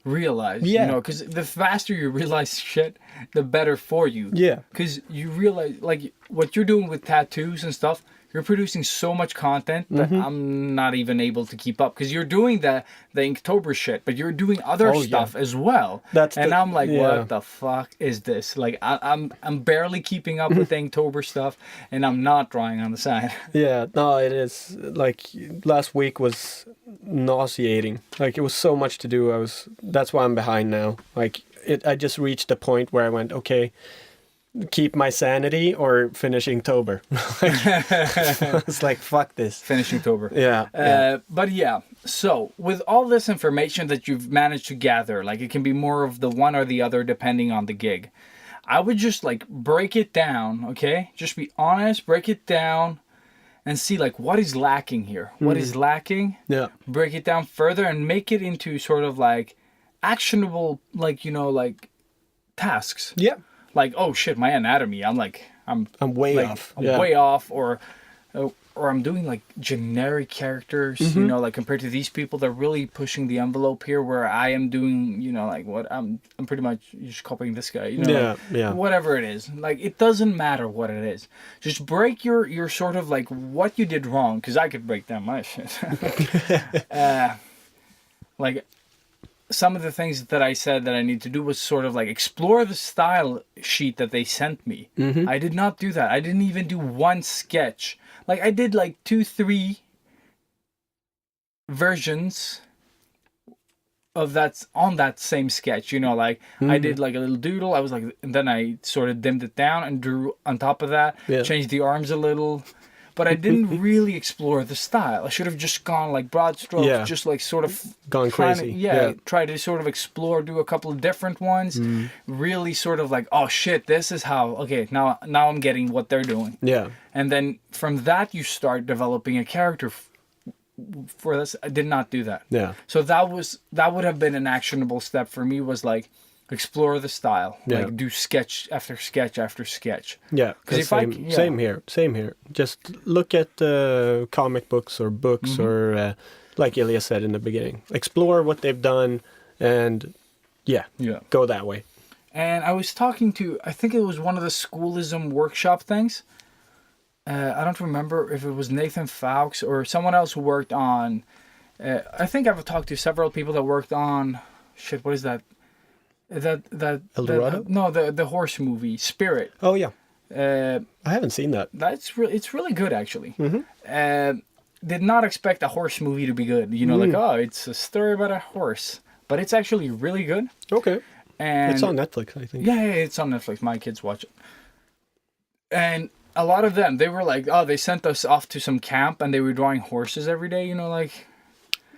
realize. Yeah. You know, because the faster you realize shit, the better for you. Yeah. Because you realize, like, what you're doing with tattoos and stuff, you're producing so much content that I'm not even able to keep up. Because you're doing the Inktober shit, but you're doing other stuff as well. I'm like, what the fuck is this? Like, I'm barely keeping up with the Inktober stuff, and I'm not drawing on the side. Yeah, no, it is. Like, last week was nauseating. Like, it was so much to do. That's why I'm behind now. Like, I just reached a point where I went, okay, keep my sanity or finish Inktober. It's like, fuck this. Finish Inktober. Yeah. But yeah, so with all this information that you've managed to gather, like, it can be more of the one or the other depending on the gig. I would just, like, break it down, okay? Just be honest, break it down, and see, like, what is lacking here? What is lacking? Yeah. Break it down further and make it into sort of, like, actionable, like, you know, like, tasks. Yeah. Like, oh shit, my anatomy, I'm way off. I'm way off, or I'm doing, like, generic characters, you know, like, compared to these people, they're really pushing the envelope here, where I am doing, you know, like, what I'm pretty much just copying this guy, you know, whatever it is. Like, it doesn't matter what it is. Just break your sort of, like, what you did wrong, because I could break down my shit. Like, some of the things that I said that I need to do was sort of, like, explore the style sheet that they sent me. I did not do that. I didn't even do one sketch. Like, I did, like, 2-3 versions of that on that same sketch, you know, like, I did, like, a little doodle. I was like, and then I sort of dimmed it down and drew on top of that, changed the arms a little. But I didn't really explore the style. I should have just gone, like, broad strokes, just, like, sort of gone crazy. Try to sort of explore, do a couple of different ones. Really sort of like, oh shit, this is how. Okay, now I'm getting what they're doing. Yeah. And then from that you start developing a character. For this, I did not do that. Yeah. So that would have been an actionable step for me. Was like, explore the style, like, do sketch after sketch after sketch. Yeah, because same here. Just look at comic books or books or like Ilias said in the beginning, explore what they've done and go that way. And I was talking to, I think it was one of the schoolism workshop things. I don't remember if it was Nathan Fawkes or someone else who worked on. I think I've talked to several people that worked on. Shit, what is that? That El Dorado? The horse movie Spirit. Oh yeah. I haven't seen that. It's really good actually. Did not expect a horse movie to be good. You know, like, oh, it's a story about a horse, but it's actually really good. Okay. And it's on Netflix, I think. Yeah, it's on Netflix. My kids watch it. And a lot of them, they were like, oh, they sent us off to some camp and they were drawing horses every day. You know, like.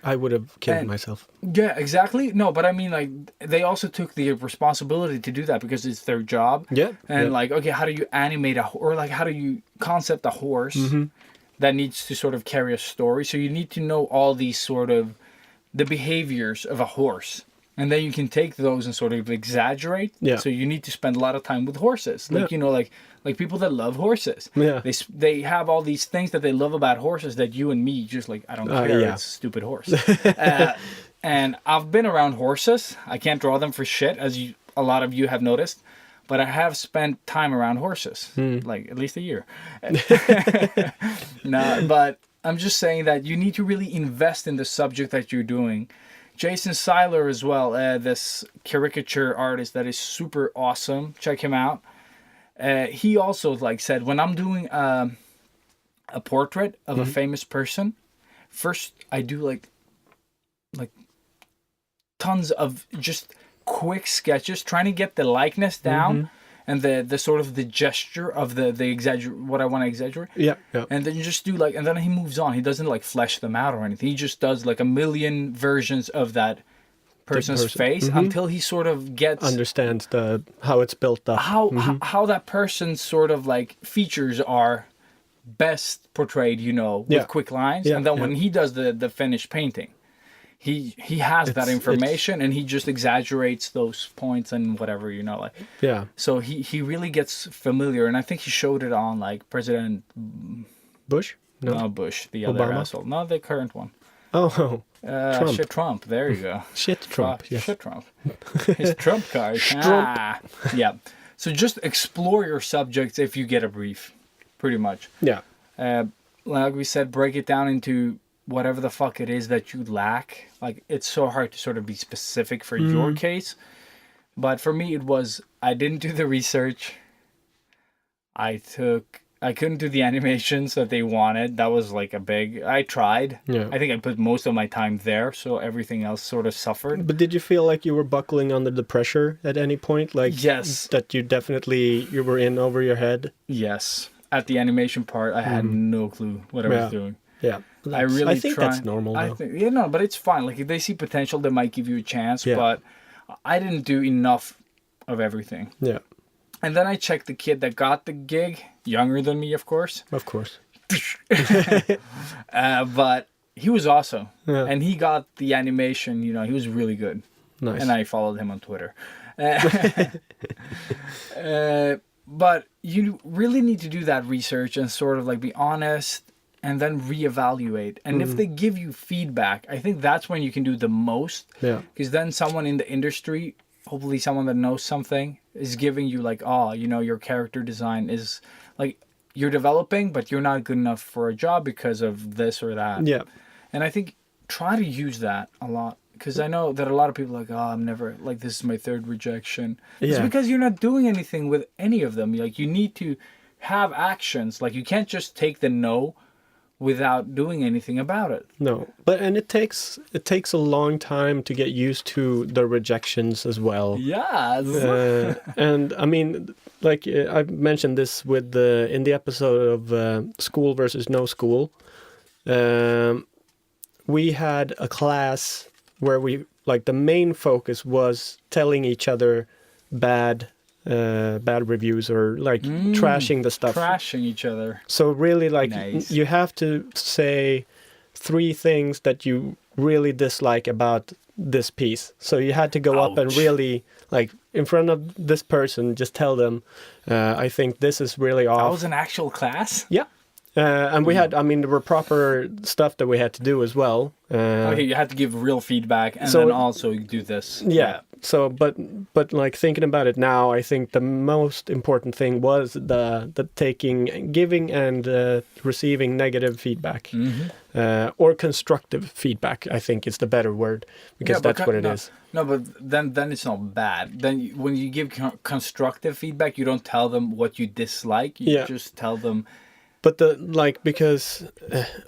I would have killed myself. Yeah, exactly. No, but I mean, like, they also took the responsibility to do that because it's their job. Yeah. And like, okay, how do you animate or like, how do you concept a horse that needs to sort of carry a story? So you need to know all these sort of the behaviors of a horse. And then you can take those and sort of exaggerate. Yeah. So you need to spend a lot of time with horses. Like, you know, like people that love horses. Yeah. They have all these things that they love about horses that you and me just like, I don't care. Yeah. It's a stupid horse. And I've been around horses. I can't draw them for shit, as a lot of you have noticed. But I have spent time around horses, like at least a year. No, but I'm just saying that you need to really invest in the subject that you're doing. Jason Seiler as well, this caricature artist that is super awesome. Check him out. He also like said, when I'm doing a portrait of a famous person, first I do like tons of just quick sketches, trying to get the likeness down and the sort of the gesture of the what I want to exaggerate. Yeah. And then you just do like, and then he moves on. He doesn't like flesh them out or anything. He just does like a million versions of that person's face until he sort of gets understands how it's built up. How that person's sort of like features are best portrayed, you know, with quick lines. And then when he does the finished painting, he has that information and he just exaggerates those points and whatever, you know, like. Yeah. So he really gets familiar, and I think he showed it on like President Bush? No, Bush, the Obama? other asshole. No, the current one. Oh, Trump. Shit Trump. There you go. Shit Trump. Yes. Shit Trump. His Trump card. Yeah. So just explore your subjects if you get a brief, pretty much. Yeah. Like we said, break it down into whatever the fuck it is that you lack. Like, it's so hard to sort of be specific for your case. But for me, it was, I didn't do the research. I couldn't do the animations that they wanted. That was like I tried. Yeah. I think I put most of my time there, so everything else sort of suffered. But did you feel like you were buckling under the pressure at any point? Like, yes. That you were in over your head? Yes. At the animation part, I had no clue what I was doing. Yeah. I think that's normal, though. But it's fine. Like, if they see potential, they might give you a chance. Yeah. But I didn't do enough of everything. Yeah. And then I checked the kid that got the gig, younger than me, of course. Of course. But he was awesome. Yeah. And he got the animation, you know, he was really good. Nice. And I followed him on Twitter. But you really need to do that research and sort of like be honest and then reevaluate. And if they give you feedback, I think that's when you can do the most. Yeah. Because then someone in the industry, hopefully someone that knows something, is giving you like, oh, you know, your character design is like, you're developing, but you're not good enough for a job because of this or that. Yeah. And I think try to use that a lot. Because I know that a lot of people are like, oh, I'm never, like, this is my third rejection. Yeah. It's because you're not doing anything with any of them. Like, you need to have actions. Like, you can't just take the no without doing anything about it. No. And it takes a long time to get used to the rejections as well. Yeah. And I mean, like I mentioned this in the episode of School versus No School. We had a class where the main focus was telling each other bad reviews or like trashing the stuff. Trashing each other. So really nice. You have to say 3 things that you really dislike about this piece. So you had to go up and really like in front of this person, just tell them, I think this is really off. That was an actual class? Yeah. And we had, there were proper stuff that we had to do as well. Okay, you had to give real feedback and then also do this. Yeah. So, but like thinking about it now, I think the most important thing was the giving and receiving negative feedback, or constructive feedback. I think is the better word because that's what it is. No, but then it's not bad. Then when you give constructive feedback, you don't tell them what you dislike. You just tell them. But because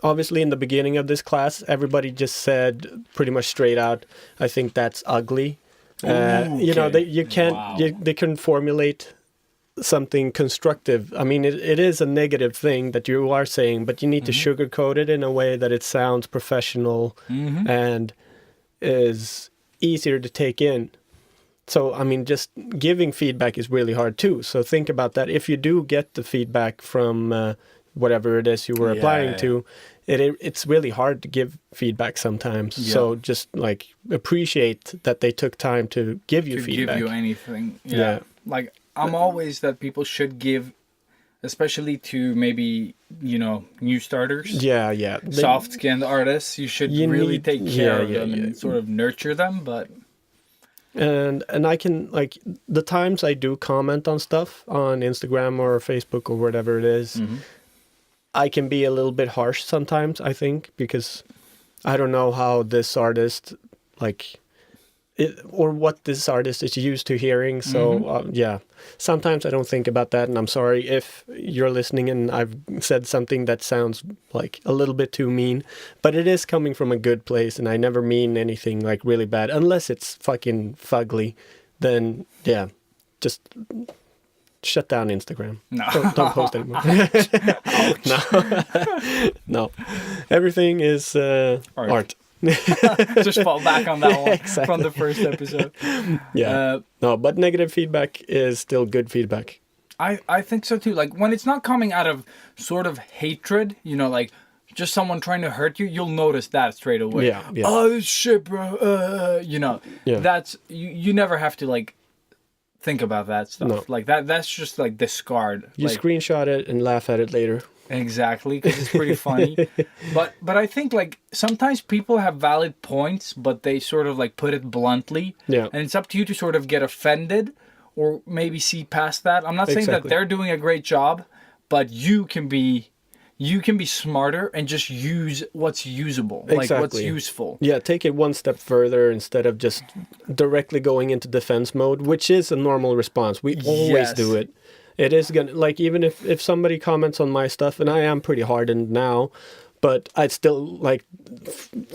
obviously in the beginning of this class, everybody just said pretty much straight out, I think that's ugly. You know, you can't, they can formulate something constructive. I mean, it is a negative thing that you are saying, but you need to sugarcoat it in a way that it sounds professional and is easier to take in. So, I mean, just giving feedback is really hard too. So think about that. If you do get the feedback from whatever it is you were applying to, it's really hard to give feedback sometimes. Yeah. So just like appreciate that they took time to give you To feedback. give you anything. Yeah. Like, I'm always that people should give, especially to maybe, new starters. Yeah, yeah. Soft-skinned artists, you should really take care of them and sort of nurture them, but... And I can, like, the times I do comment on stuff on Instagram or Facebook or whatever it is, I can be a little bit harsh sometimes, I think, because I don't know how this artist, like, or what this artist is used to hearing. So, sometimes I don't think about that. And I'm sorry if you're listening and I've said something that sounds like a little bit too mean. But it is coming from a good place. And I never mean anything like really bad. Unless it's fucking fugly. Then, yeah, just shut down Instagram. No. Don't post anymore. No. Everything is art. Just fall back on that one Exactly. from the first episode. Yeah. No, but negative feedback is still good feedback. I think so too. Like, when it's not coming out of sort of hatred, like just someone trying to hurt you, you'll notice that straight away. Yeah. Oh, this shit, bro. That's you never have to like think about that stuff. No. Like that's just like discard. You like, screenshot it and laugh at it later. Exactly, because it's pretty funny. But I think like sometimes people have valid points, but they sort of like put it bluntly. Yeah. And it's up to you to sort of get offended or maybe see past that. I'm not saying that they're doing a great job, but you can be smarter and just use what's usable, like what's useful. Yeah, take it one step further instead of just directly going into defense mode, which is a normal response. We always do it. It is gonna, like, even if somebody comments on my stuff, and I am pretty hardened now, but I still, like,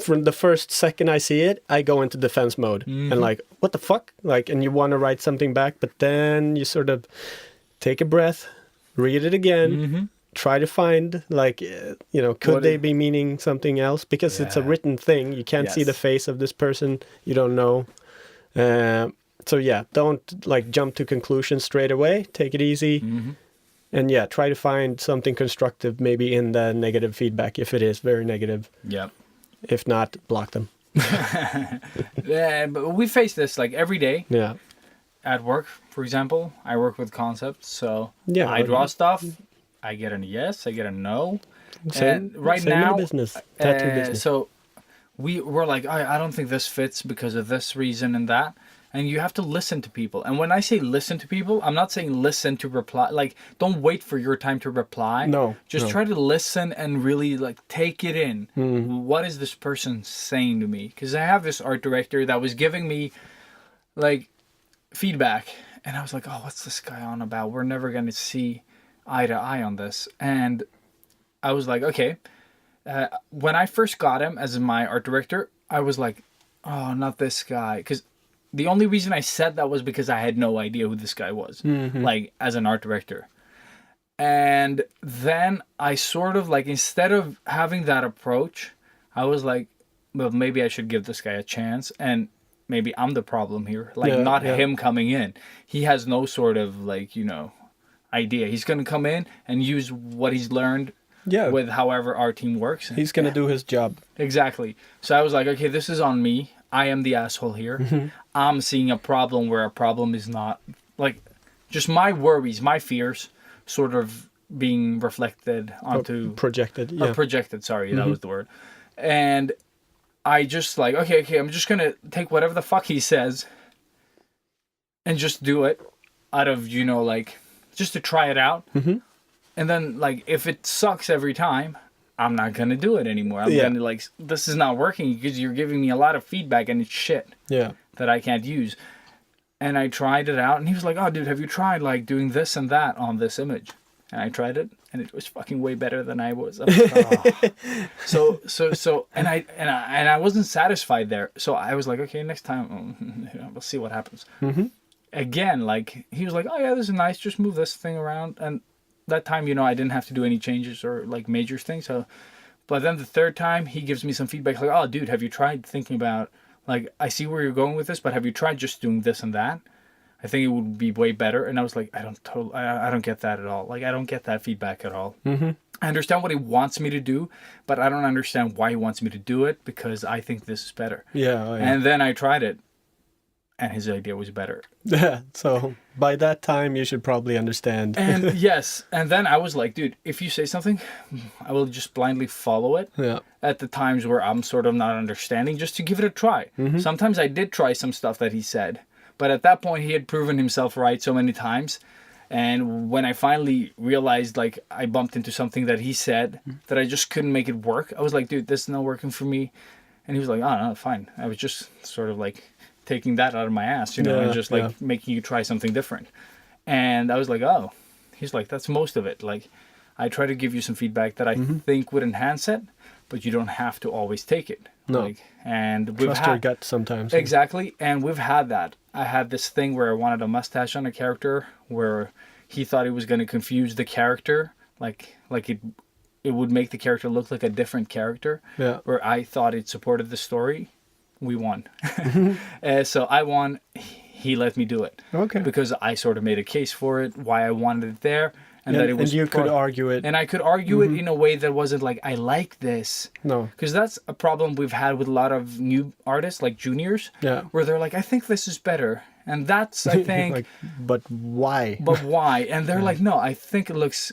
from the first second I see it, I go into defense mode. And like, what the fuck? Like, and you want to write something back, but then you sort of take a breath, read it again, try to find, like, could they be meaning something else? Because it's a written thing. You can't see the face of this person. You don't know. So yeah, don't like jump to conclusions straight away. Take it easy. And yeah, try to find something constructive maybe in the negative feedback if it is very negative. Yep. If not, block them. Yeah, but we face this like every day. Yeah. At work, for example, I work with concepts, so yeah, I draw stuff. I get a yes, I get a no. Same, and right same now, in the business. Tattoo business. So we're like, I don't think this fits because of this reason and that. And you have to listen to people. And when I say listen to people, I'm not saying listen to reply. Like, don't wait for your time to reply. No. Just try to listen and really, like, take it in. What is this person saying to me? Because I have this art director that was giving me, like, feedback. And I was like, oh, what's this guy on about? We're never going to see eye to eye on this. And I was like, okay. When I first got him as my art director, I was like, oh, not this guy. Because the only reason I said that was because I had no idea who this guy was, like, as an art director. And then I sort of, like, instead of having that approach, I was like, well, maybe I should give this guy a chance. And maybe I'm the problem here. Like, him coming in. He has no sort of, like, idea. He's going to come in and use what he's learned with however our team works. He's going to do his job. Exactly. So I was like, okay, this is on me. I am the asshole here. I'm seeing a problem where a problem is not, like, just my worries, my fears sort of being reflected onto... Projected, yeah. Projected, sorry, that was the word. And I just like, okay, I'm just going to take whatever the fuck he says and just do it out of, like, just to try it out. And then, like, if it sucks every time, I'm not going to do it anymore. I'm going to, like, this is not working because you're giving me a lot of feedback and it's shit that I can't use. And I tried it out and he was like, oh, dude, have you tried, like, doing this and that on this image? And I tried it and it was fucking way better than I was. I was like, oh. So, and I wasn't satisfied there. So I was like, okay, next time, we'll see what happens. Again, like, he was like, oh, yeah, this is nice. Just move this thing around. And that time, I didn't have to do any changes or, like, major things. So, but then the third time, he gives me some feedback like, oh, dude, have you tried thinking about, like, I see where you're going with this, but have you tried just doing this and that? I think it would be way better. And I was like, I don't get that at all. Like, I don't get that feedback at all. Mm-hmm. I understand what he wants me to do, but I don't understand why he wants me to do it because I think this is better. Yeah. And then I tried it, and his idea was better. Yeah. So by that time, you should probably understand. And yes, and then I was like, dude, if you say something, I will just blindly follow it. Yeah. At the times where I'm sort of not understanding, just to give it a try. Mm-hmm. Sometimes I did try some stuff that he said, but at that point he had proven himself right so many times. And when I finally realized, like, I bumped into something that he said that I just couldn't make it work, I was like, dude, this is not working for me. And he was like, oh, no, fine. I was just sort of like taking that out of my ass, and just like making you try something different. And I was like, oh, he's like, that's most of it. Like, I try to give you some feedback that I think would enhance it, but you don't have to always take it. No. Like, and we've Trust your gut sometimes. Exactly. And we've had that. I had this thing where I wanted a mustache on a character where he thought it was going to confuse the character. Like it would make the character look like a different character. Yeah. Where I thought it supported the story. We won. So I won. He let me do it. Okay. Because I sort of made a case for it, why I wanted it there. And that it was and you could argue it. And I could argue it in a way that wasn't like, I like this. No. Because that's a problem we've had with a lot of new artists, like juniors. Yeah. Where they're like, I think this is better. And that's, I think... like, but why? But why? And they're like, no, I think it looks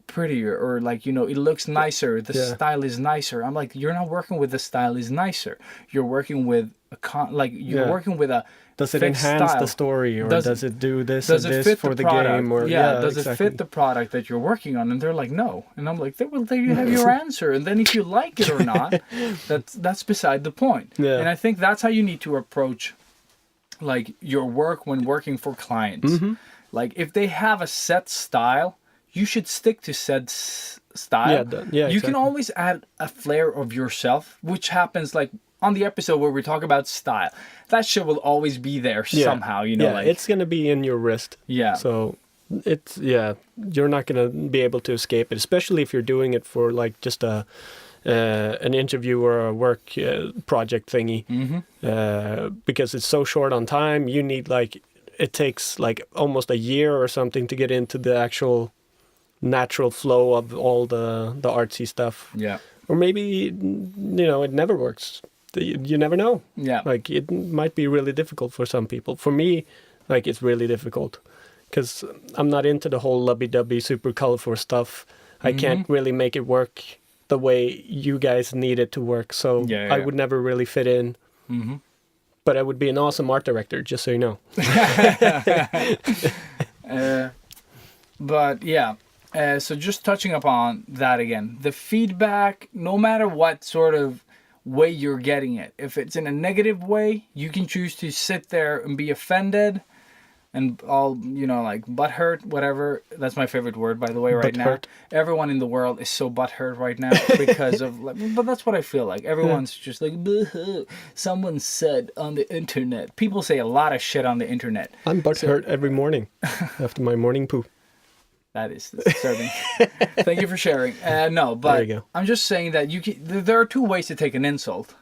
prettier. Or like, it looks nicer. The style is nicer. I'm like, you're not working with the style is nicer. You're working with working with a... Does it fixed enhance style. the story, or does it do this does and it this fit for the product? game? Or does exactly. it fit the product that you're working on? And they're like, no. And I'm like, well, there you have your answer. And then if you like it or not, that's beside the point. Yeah. And I think that's how you need to approach like your work when working for clients. Like if they have a set style, you should stick to said style. You can always add a flair of yourself, which happens like on the episode where we talk about style. That shit will always be there somehow, like it's gonna be in your wrist. Yeah. So it's you're not gonna be able to escape it, especially if you're doing it for like just an interview or a work project thingy. Because it's so short on time. You need it takes like almost a year or something to get into the actual natural flow of all the artsy stuff. Yeah. Or maybe it never works. You never know. Yeah. Like it might be really difficult for some people. For me, like it's really difficult because I'm not into the whole lovey-dovey, super colorful stuff. I can't really make it work the way you guys need it to work. So I would never really fit in. But I would be an awesome art director, just so you know. But yeah. So just touching upon that again, the feedback, no matter what sort of way you're getting it, if it's in a negative way, you can choose to sit there and be offended and all, like butthurt, whatever. That's my favorite word, by the way, right now. Everyone in the world is so butthurt right now because of, but that's what I feel like. Everyone's just like, someone said on the internet. People say a lot of shit on the internet. I'm butthurt every morning after my morning poo. That is disturbing. Thank you for sharing. No, but there you go. I'm just saying that there are two ways to take an insult.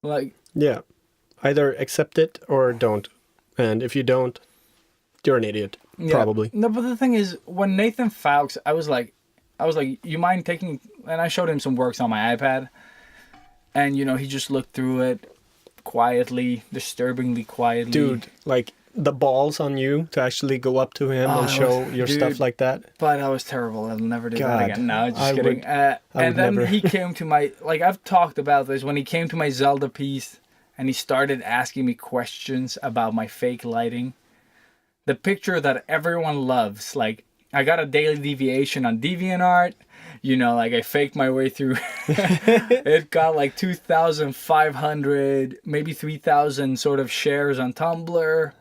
Either accept it or don't. And if you don't, you're an idiot, probably. No, but the thing is, when Nathan Fowkes, I was like, you mind taking... And I showed him some works on my iPad. And, he just looked through it quietly, disturbingly quietly. Dude, the balls on you to actually go up to him and show your stuff like that. But I was terrible. I'll never do that again. No, just kidding. And then he came to my... I've talked about this. When he came to my Zelda piece and he started asking me questions about my fake lighting. The picture that everyone loves. I got a daily deviation on DeviantArt. I faked my way through. It got 2,500, maybe 3,000 sort of shares on Tumblr.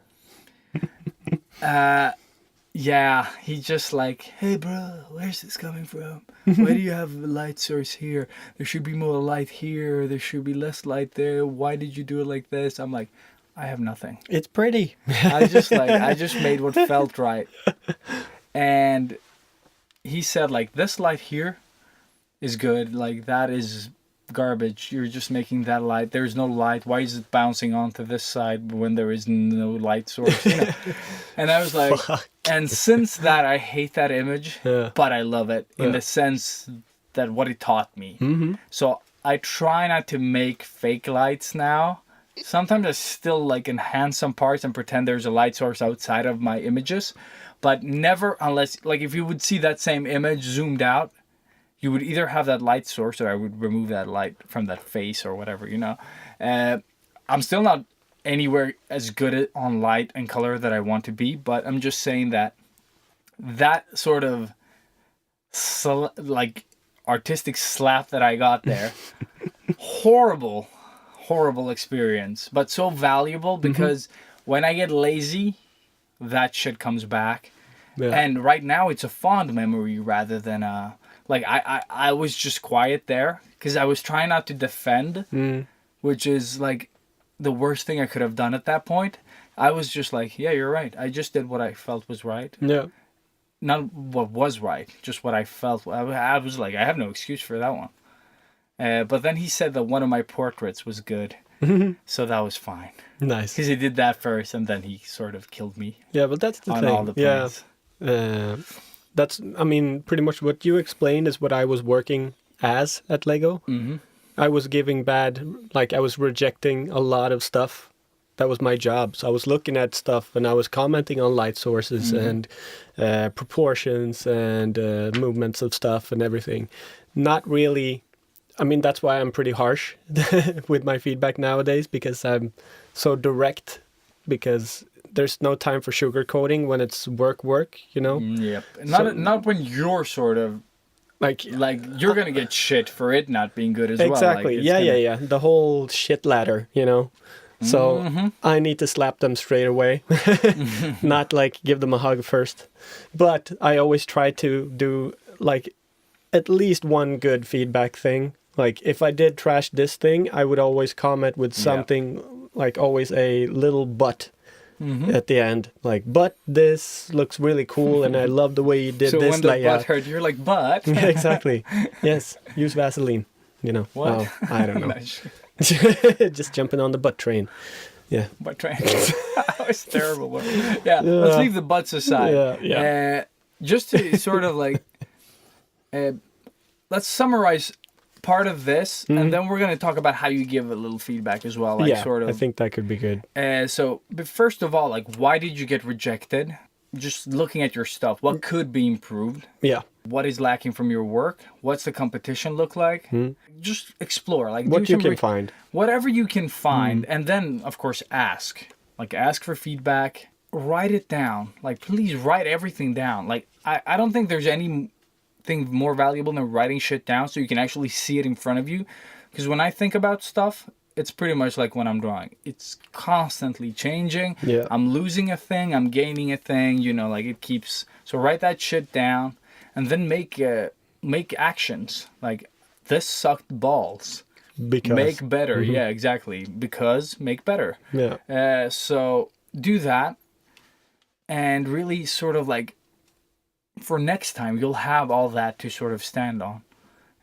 He just hey bro, where's this coming from? Why do you have a light source here? There should be more light here. There should be less light there. Why did you do it like this? I'm like, I have nothing. It's pretty. I just made what felt right. And he said this light here is good. That is garbage. You're just making that light. There's no light. Why is it bouncing onto this side when there is no light source? You know? And I was like, and since that, I hate that image, but I love it in the sense that what it taught me. Mm-hmm. So I try not to make fake lights now. Sometimes I still like enhance some parts and pretend there's a light source outside of my images, but never unless, like, if you would see that same image zoomed out, you would either have that light source or I would remove that light from that face or whatever, you know. I'm still not anywhere as good on light and color that I want to be, but I'm just saying that sort of like artistic slap that I got there, horrible experience, but so valuable because when I get lazy, that shit comes back. Yeah. And right now it's a fond memory rather than like I was just quiet there because I was trying not to defend, which is like the worst thing I could have done at that point. I was just like, yeah, you're right. I just did what I felt was right. Yeah. Not what was right, just what I felt. I was like, I have no excuse for that one. But then he said that one of my portraits was good. So that was fine. Nice. Because he did that first and then he sort of killed me. Yeah, but that's the on thing. All the points. That's, I mean, pretty much what you explained is what I was working as at Lego. Mm-hmm. I was giving I was rejecting a lot of stuff. That was my job. So I was looking at stuff and I was commenting on light sources and proportions and movements of stuff and everything. Not really. I mean, that's why I'm pretty harsh with my feedback nowadays, because I'm so direct, because there's no time for sugarcoating when it's work, you know? Yep. Not when you're sort of like you're going to get shit for it not being good as well. Exactly. Like, yeah. The whole shit ladder, you know? So I need to slap them straight away, not like give them a hug first. But I always try to do like at least one good feedback thing. Like if I did trash this thing, I would always comment with something like always a little but at the end. Like, but this looks really cool and I love the way you did so this when the layout. butt hurt, you're like, but? Exactly. Yes. Use Vaseline, you know. What? Oh, I don't know. Just jumping on the butt train. Yeah. Butt train. That was terrible. Let's leave the butts aside. Yeah. Just to sort of like, let's summarize part of this, and then we're going to talk about how you give a little feedback as well. Like sort of. I think that could be good. But first of all, like, why did you get rejected? Just looking at your stuff, what could be improved? Yeah. What is lacking from your work? What's the competition look like? Just explore, like what you can find. Whatever you can find, and then of course ask. Like ask for feedback. Write it down. Like please write everything down. Like I don't think there's anything more valuable than writing shit down so you can actually see it in front of you. Because when I think about stuff, it's pretty much like when I'm drawing. It's constantly changing. Yeah. I'm losing a thing. I'm gaining a thing. You know, like it keeps. So write that shit down, and then make actions. Like this sucked balls. Because make better. Yeah, exactly. Because make better. Yeah. So do that, and really sort of like for next time you'll have all that to sort of stand on.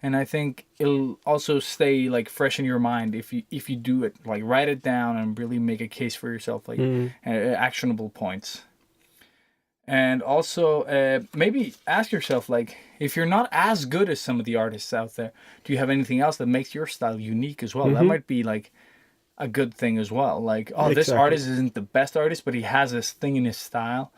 And I think it'll also stay like fresh in your mind if you do it. Like write it down and really make a case for yourself, like actionable points. And also maybe ask yourself, like, if you're not as good as some of the artists out there, do you have anything else that makes your style unique as well? That might be like a good thing as well. Like, this artist isn't the best artist, but he has this thing in his style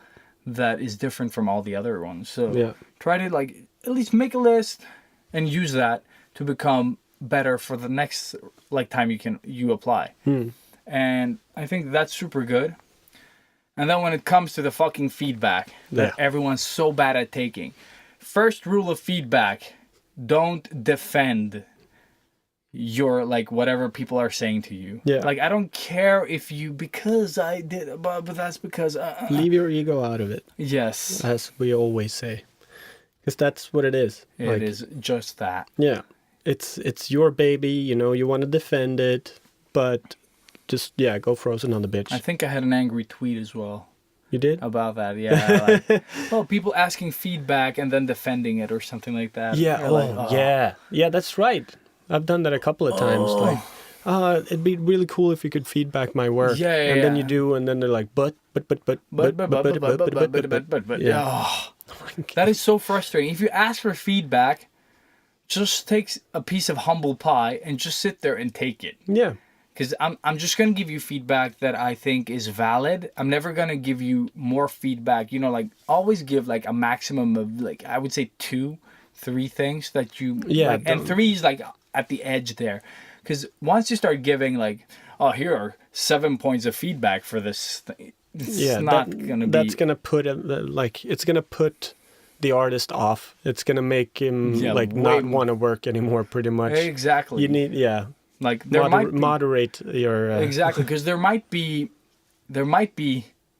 that is different from all the other ones. So try to like at least make a list and use that to become better for the next like time you apply. And I think that's super good. And then when it comes to the fucking feedback that everyone's so bad at taking, first rule of feedback: don't defend your like whatever people are saying to you. Like I don't care if you because I did, but that's because leave your ego out of it. Yes, as we always say. Because that's what it is. It is just that. Yeah. It's your baby, you know, you want to defend it, but just, go frozen on the bitch. I think I had an angry tweet as well. You did? About that, yeah. Like, people asking feedback and then defending it or something like that. Yeah, Yeah, yeah, that's right. I've done that a couple of times. Like, it'd be really cool if you could feedback my work. Yeah, and then you do, and then they're like, but. Yeah. Oh, that is so frustrating. If you ask for feedback, just take a piece of humble pie and just sit there and take it. Yeah. Because I'm just going to give you feedback that I think is valid. I'm never going to give you more feedback. You know, like, always give, like, a maximum of, like, I would say 2-3 things that you... Yeah. Like, and 3 is, like, at the edge there. Because once you start giving, like, oh, here are 7 points of feedback for this thing, it's not going to be... That's going to put, it's going to put the artist off. It's going to make him, not want to work anymore, pretty much. Exactly. You need, like, there might be, moderate your exactly, because there might be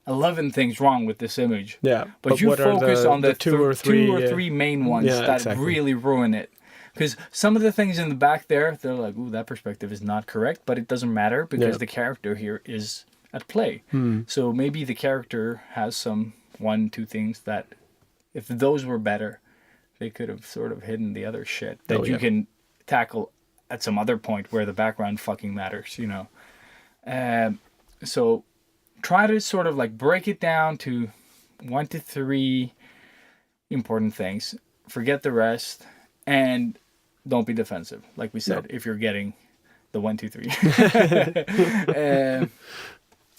11 things wrong with this image. Yeah, but you focus on the two or three main ones that exactly. really ruin it. Because some of the things in the back there, they're like, ooh, that perspective is not correct, but it doesn't matter because the character here is at play. So maybe the character has some 1-2 things that, if those were better, they could have sort of hidden the other shit that you can tackle at some other point where the background fucking matters, you know. So try to sort of like break it down to 1 to 3 important things. Forget the rest, and don't be defensive. Like we said, if you're getting the 1, 2, 3.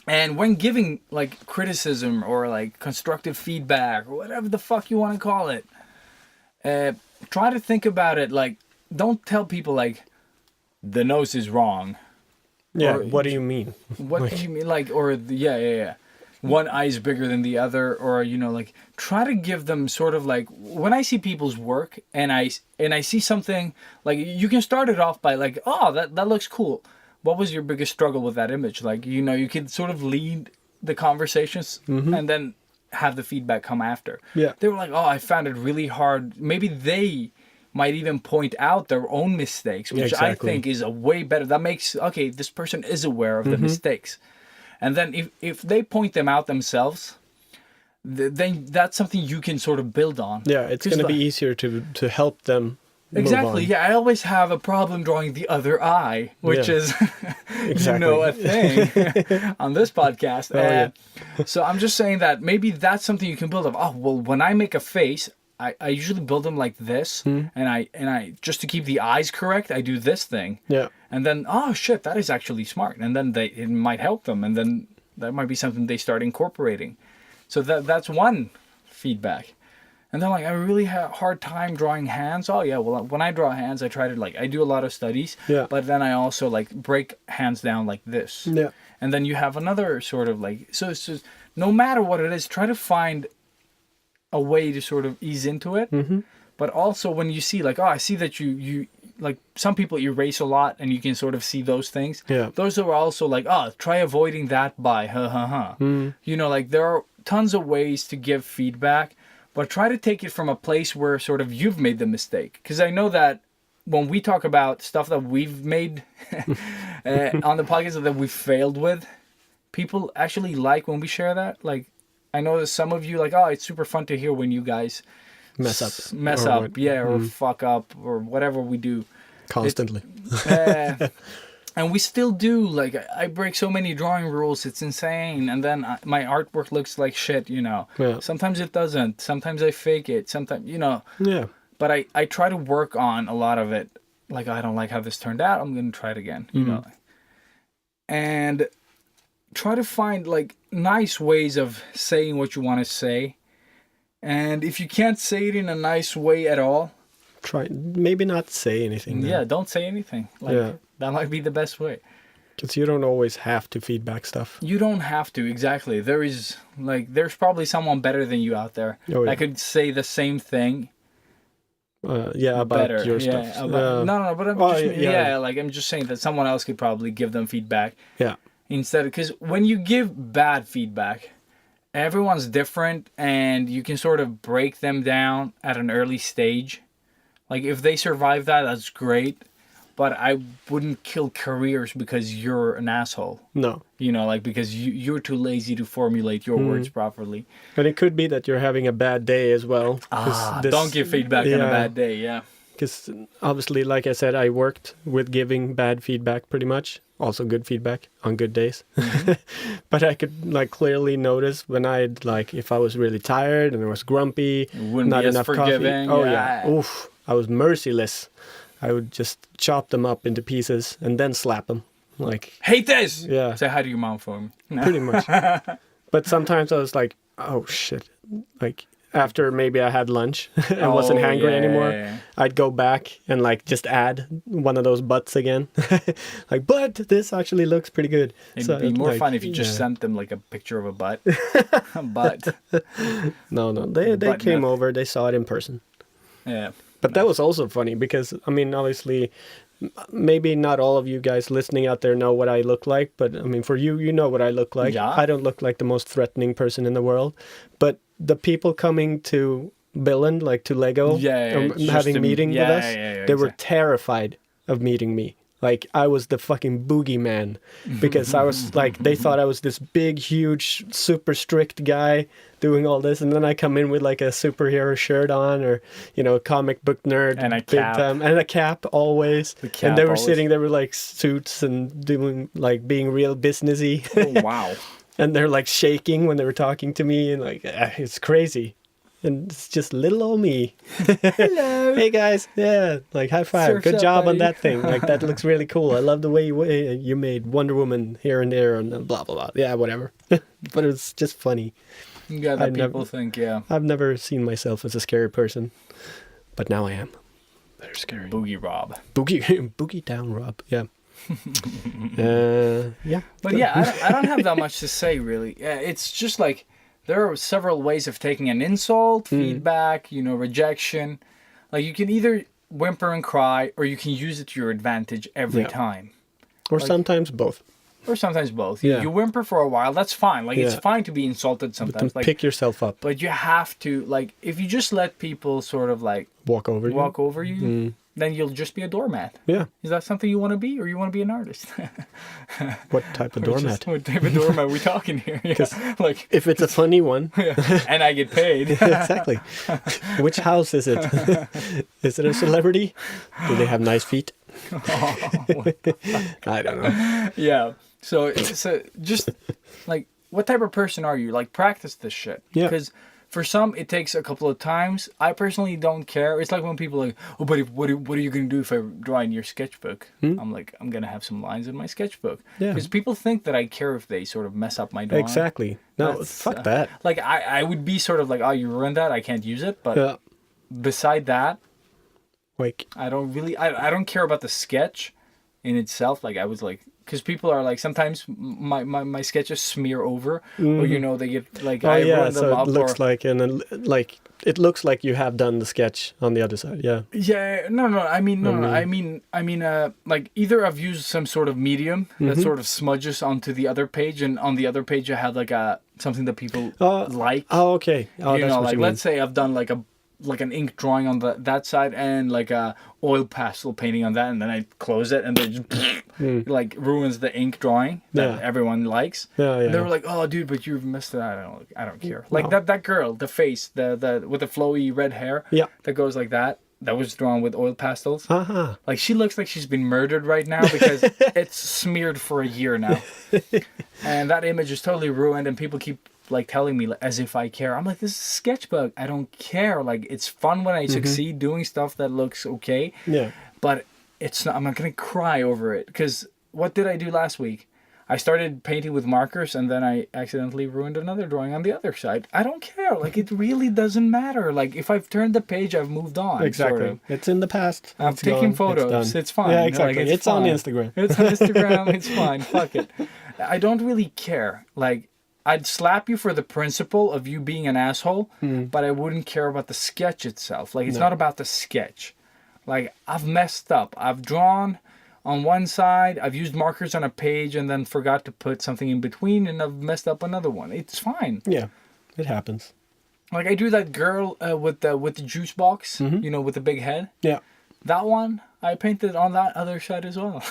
And when giving like criticism or like constructive feedback or whatever the fuck you want to call it, try to think about it like, don't tell people like, the nose is wrong. Yeah, or, what do you mean? What do you mean? Like, or, one eye is bigger than the other, or, you know, like, try to give them sort of like, when I see people's work and I see something, like, you can start it off by like, oh, that looks cool. What was your biggest struggle with that image? Like, you know, you could sort of lead the conversations and then have the feedback come after. Yeah. They were like, oh, I found it really hard. Maybe they might even point out their own mistakes, which I think is a way better. That makes, okay, this person is aware of the mistakes. And then if they point them out themselves, then that's something you can sort of build on. Yeah, it's going to be easier to help them. Exactly. Yeah, I always have a problem drawing the other eye, which is, you know, a thing on this podcast. So I'm just saying that maybe that's something you can build up. Oh, well, when I make a face, I usually build them like this, and I just to keep the eyes correct, I do this thing. Yeah. And then, oh shit, that is actually smart. And then it might help them, and then that might be something they start incorporating. So that's one feedback. And then, like, I really have a hard time drawing hands. Oh, yeah, well, when I draw hands, I try to, like, I do a lot of studies. Yeah. But then I also, like, break hands down like this. Yeah. And then you have another sort of, like, so it's just, no matter what it is, try to find a way to sort of ease into it. But also when you see, like, oh, I see that you like, some people erase a lot and you can sort of see those things. Yeah. Those are also, like, oh, try avoiding that by, You know, like, there are tons of ways to give feedback. But try to take it from a place where sort of you've made the mistake. Because I know that when we talk about stuff that we've made on the podcast that we've failed with, people actually like when we share that. Like, I know that some of you, like, oh, it's super fun to hear when you guys mess up, or fuck up, or whatever we do. Constantly. And we still do, like, I break so many drawing rules, it's insane. And then my artwork looks like shit, you know. Yeah. Sometimes it doesn't. Sometimes I fake it. Sometimes, you know. Yeah. But I try to work on a lot of it. Like, I don't like how this turned out. I'm going to try it again, you know. And try to find, like, nice ways of saying what you want to say. And if you can't say it in a nice way at all, try maybe not say anything. Then. Yeah, don't say anything. Like, that might be the best way. Because you don't always have to feedback stuff. You don't have to, exactly. There's probably someone better than you out there that could say the same thing. About your stuff. No, but I'm just saying that someone else could probably give them feedback. Yeah. Instead, because when you give bad feedback, everyone's different, and you can sort of break them down at an early stage. Like, if they survive that, that's great. But I wouldn't kill careers because you're an asshole. No. You know, like, because you're too lazy to formulate your words properly. And it could be that you're having a bad day as well. Don't give feedback on a bad day, because obviously, like I said, I worked with giving bad feedback pretty much. Also good feedback on good days. But I could like clearly notice when I'd like, if I was really tired and I was grumpy, Wouldn't not be as enough forgiving. coffee. Oh yeah. Oof. I was merciless. I would just chop them up into pieces and then slap them. Like, hate this. Yeah. Say hi to your mom for me. No. Pretty much. But sometimes I was like, oh shit. Like after maybe I had lunch and wasn't hangry anymore, I'd go back and like just add one of those butts again. Like, but this actually looks pretty good. It'd be more fun if you just sent them like a picture of a butt. A butt. No, they came over, they saw it in person. Yeah. But that was also funny because, I mean, obviously, maybe not all of you guys listening out there know what I look like, but I mean, for you, you know what I look like. Yeah. I don't look like the most threatening person in the world, but the people coming to Billund, like to Lego, having a meeting with us, they were terrified of meeting me. Like, I was the fucking boogeyman because I was like, they thought I was this big, huge, super strict guy doing all this. And then I come in with like a superhero shirt on or, you know, a comic book nerd. And a big cap. time, and a cap always. The cap and they were always. sitting there with like suits and doing like being real businessy. Oh, wow. And they're like shaking when they were talking to me and like, it's crazy. And it's just little old me. Hello. Hey guys, yeah, like high five. Surf's Good up, job on buddy. that thing. Like that looks really cool. I love the way you made Wonder Woman here and there and blah blah blah. Yeah, whatever. But it's just funny. Yeah, that people think, I've never seen myself as a scary person, but now I am. Very scary. Boogie Rob. Boogie down, Rob. Yeah. Yeah. But yeah, I don't have that much to say really. Yeah, it's just like there are several ways of taking an insult, feedback, you know, rejection. Like you can either whimper and cry, or you can use it to your advantage every time. Or sometimes both. Or sometimes both. Yeah. You whimper for a while, that's fine. Like it's Yeah. fine to be insulted sometimes. Like, Pick yourself up. but you have to like if you just let people sort of like Walk over you. then you'll just be a doormat. Yeah. Is that something you want to be, or you want to be an artist? What type of doormat? What type of doormat are we talking here? Yeah. Like, If it's a funny one. and I get paid. Exactly. Which house is it? Is it a celebrity? Do they have nice feet? I don't know. Yeah. So it's just like, what type of person are you? Like, practice this shit. Yeah. Because for some, it takes a couple of times. I personally don't care. It's like when people are like, oh, but what are you going to do if I draw in your sketchbook? I'm like, I'm going to have some lines in my sketchbook. Yeah. Because people think that I care if they sort of mess up my drawing. Exactly. No, That's, fuck that. Like, I would be sort of like, oh, you ruined that. I can't use it. But Yeah. beside that, Like, I don't really, I don't care about the sketch in itself. Like, I was like, because people are like, sometimes my sketches smear over, or, you know, they get like, I run them so up. it looks like it looks like you have done the sketch on the other side. Yeah. Yeah, no. I mean, like either I've used some sort of medium that sort of smudges onto the other page, and on the other page I have like something that people like. Oh, okay. Oh, you that's know, what like you mean. let's say I've done like an ink drawing on that side and like a oil pastel painting on that, and then I close it and then just like ruins the ink drawing that everyone likes. Yeah. And they were like, "Oh, dude, but you've messed it up." I don't care. Like that girl, the face, the with the flowy red hair, that goes like that. That was drawn with oil pastels. Uh-huh. Like she looks like she's been murdered right now because it's smeared for a year now, and that image is totally ruined. And people keep like telling me as if I care. I'm like, this is a sketchbook. I don't care. Like, it's fun when I succeed doing stuff that looks okay. Yeah. But it's not. I'm not gonna cry over it, because what did I do last week? I started painting with markers, and then I accidentally ruined another drawing on the other side. I don't care. Like, it really doesn't matter. Like, if I've turned the page, I've moved on. Exactly. Sort of. It's in the past. I'm It's taking gone. photos. It's fine. Yeah, exactly. Like, it's on fine. Instagram. It's on Instagram. It's fine. Fuck it. I don't really care. Like, I'd slap you for the principle of you being an asshole, but I wouldn't care about the sketch itself. Like, it's not about the sketch. Like, I've messed up. I've drawn on one side, I've used markers on a page and then forgot to put something in between, and I've messed up another one. It's fine. Yeah, it happens. Like, I drew that girl with the juice box, you know, with the big head. Yeah. That one, I painted on that other side as well.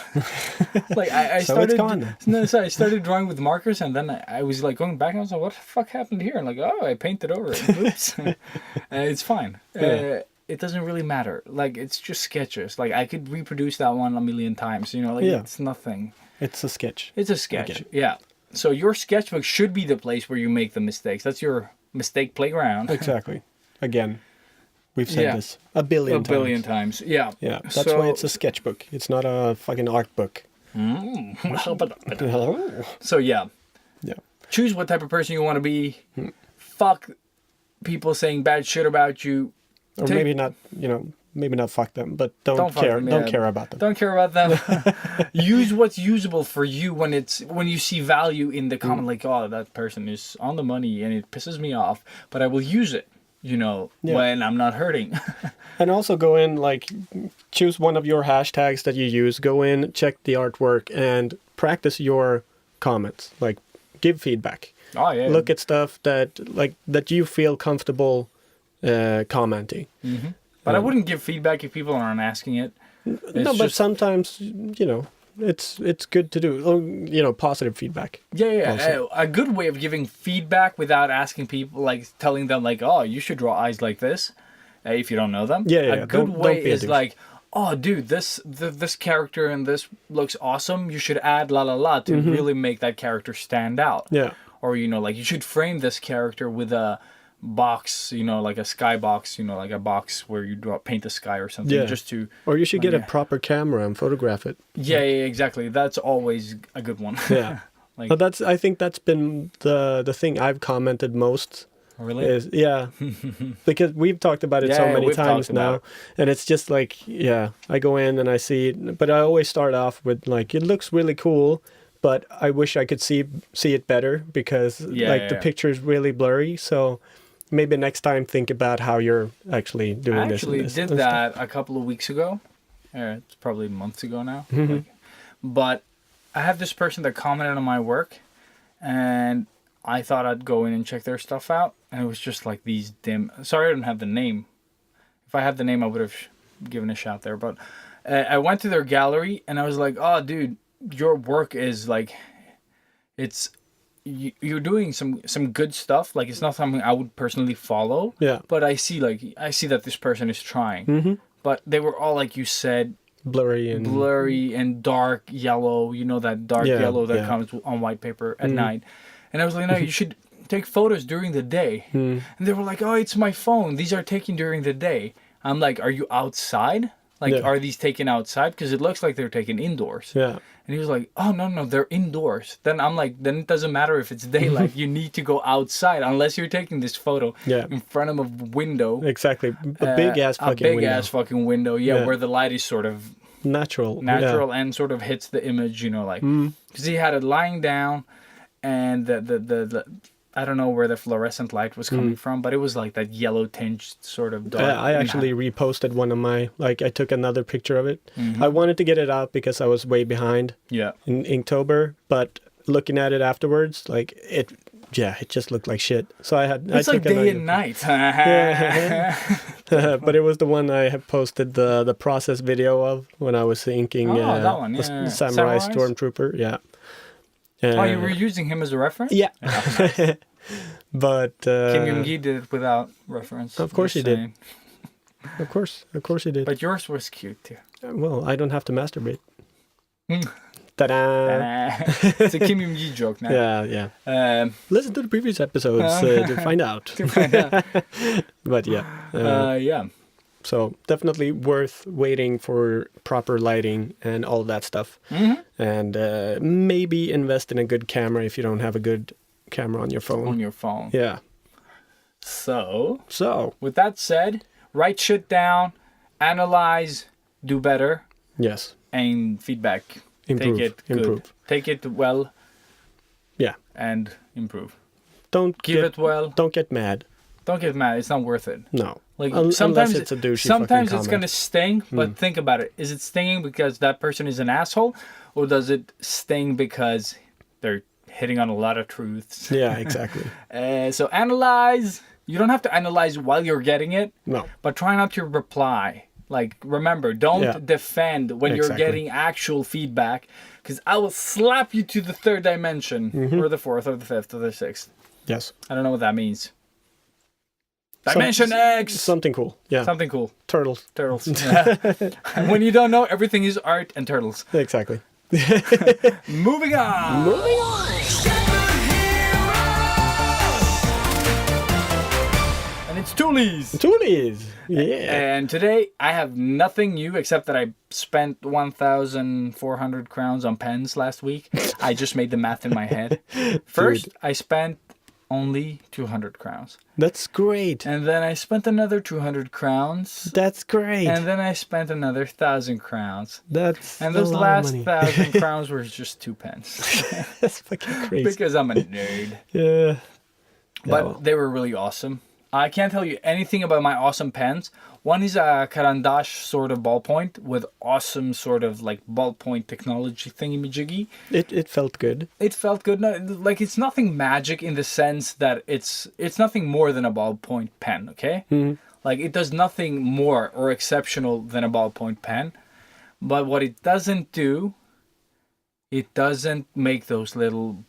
Like, I So started. it's gone. No, so I started drawing with markers, and then I was like going back, and I was like, "What the fuck happened here?" And like, oh, I painted over it. Oops. It's fine. Yeah. it doesn't really matter. Like, it's just sketches. Like, I could reproduce that one a million times, you know, like, it's nothing. It's a sketch. It's a sketch, yeah. So your sketchbook should be the place where you make the mistakes. That's your mistake playground. Exactly. Again, we've said this a billion times. Yeah. Yeah, that's why it's a sketchbook. It's not a fucking art book. So, yeah. Yeah. Choose what type of person you want to be. Fuck people saying bad shit about you. Or maybe not, maybe not fuck them, but don't care. Don't care about them. Don't care about them. Use what's usable for you when you see value in the comment. Like, oh, that person is on the money and it pisses me off, but I will use it, when I'm not hurting. And also go in, choose one of your hashtags that you use. Go in, check the artwork, and practice your comments. Like, give feedback. Oh yeah. Look at stuff that you feel comfortable commenting. Mm-hmm. But I wouldn't give feedback if people aren't asking it. But sometimes, it's good to do. Positive feedback. Yeah. A good way of giving feedback without asking people, like telling them, like, oh, you should draw eyes like this, if you don't know them. Yeah. A good way is like, oh, dude, this character and this looks awesome. You should add la la la to really make that character stand out. Yeah. Or, you should frame this character with a box, like a sky box, like a box where you paint the sky or something, just to... Or you should get a proper camera and photograph it. Yeah, exactly. That's always a good one. Yeah. But I think that's been the thing I've commented most. Really? Because we've talked about it so many times now, and it's just like, I go in and I see it, but I always start off with like, it looks really cool, but I wish I could see it better because the picture is really blurry. So maybe next time think about how you're actually doing this. I actually did that a couple of weeks ago. It's probably months ago now. But I have this person that commented on my work, and I thought I'd go in and check their stuff out. And it was just like these dim... Sorry, I don't have the name. If I had the name, I would have given a shout there. But I went to their gallery, and I was like, oh, dude, your work is like... You're doing some good stuff. Like, it's not something I would personally follow. Yeah. But I see that this person is trying. But they were all, like you said... Blurry and dark yellow. That dark yellow that comes on white paper at night. And I was like, no, you should... take photos during the day. And they were like, oh, it's my phone. These are taken during the day. I'm like, are you outside? Like, are these taken outside? Because it looks like they're taken indoors. Yeah. And he was like, oh, no, they're indoors. Then I'm like, then it doesn't matter if it's daylight. You need to go outside unless you're taking this photo in front of a window. Exactly. A big-ass fucking window. A big-ass fucking window, where the light is sort of... Natural and sort of hits the image, Because he had it lying down, and the I don't know where the fluorescent light was coming from, but it was like that yellow tinged sort of dark. I actually reposted one of my, I took another picture of it. I wanted to get it out because I was way behind in Inktober, but looking at it afterwards, it just looked like shit. So it's like day and night. But it was the one I have posted the process video of when I was inking that one, the Samurai Stormtrooper. Yeah. You were using him as a reference? Yeah. Nice. But Kim Young-gi did it without reference. Of course he did. Of course he did. But yours was cute too. Well, I don't have to masturbate. Ta-da! It's a Kim Young-gi joke now. Yeah. Listen to the previous episodes to find out. But yeah. So definitely worth waiting for proper lighting and all that stuff. And maybe invest in a good camera if you don't have a good camera on your phone. Yeah. So with that said, write shit down, analyze, do better. Yes. And feedback. Improve. Take it good. Take it well. Yeah. And improve. Don't get mad. Don't get mad. It's not worth it. No. Sometimes it's a douchey sometimes it's gonna sting, but think about it. Is it stinging because that person is an asshole, or does it sting because they're hitting on a lot of truths? Yeah, exactly. So analyze. You don't have to analyze while you're getting it. No. But try not to reply. Remember, don't defend when you're getting actual feedback, because I will slap you to the third dimension, or the fourth, or the fifth, or the sixth. Yes. I don't know what that means. Dimension X! Something cool. Yeah. Something cool. Turtles. Turtles. And when you don't know, everything is art and turtles. Exactly. Moving on! Moving on. And it's Toolies! Toolies. Yeah. And today I have nothing new except that I spent 1,400 crowns on pens last week. I just made the math in my head. First, I spent only 200 crowns. That's great. And then I spent another 200 crowns. That's great. And then I spent another 1,000 crowns. That's And those a lot last of money. 1,000 crowns were just 2 pence. That's fucking crazy. Because I'm a nerd. Yeah. But they were really awesome. I can't tell you anything about my awesome pens. One is a Carandash sort of ballpoint with awesome sort of like ballpoint technology thingy-majiggy. It felt good. It felt good. No, like it's nothing magic in the sense that it's nothing more than a ballpoint pen, okay? Mm-hmm. Like it does nothing more or exceptional than a ballpoint pen. But what it doesn't do, it doesn't make those little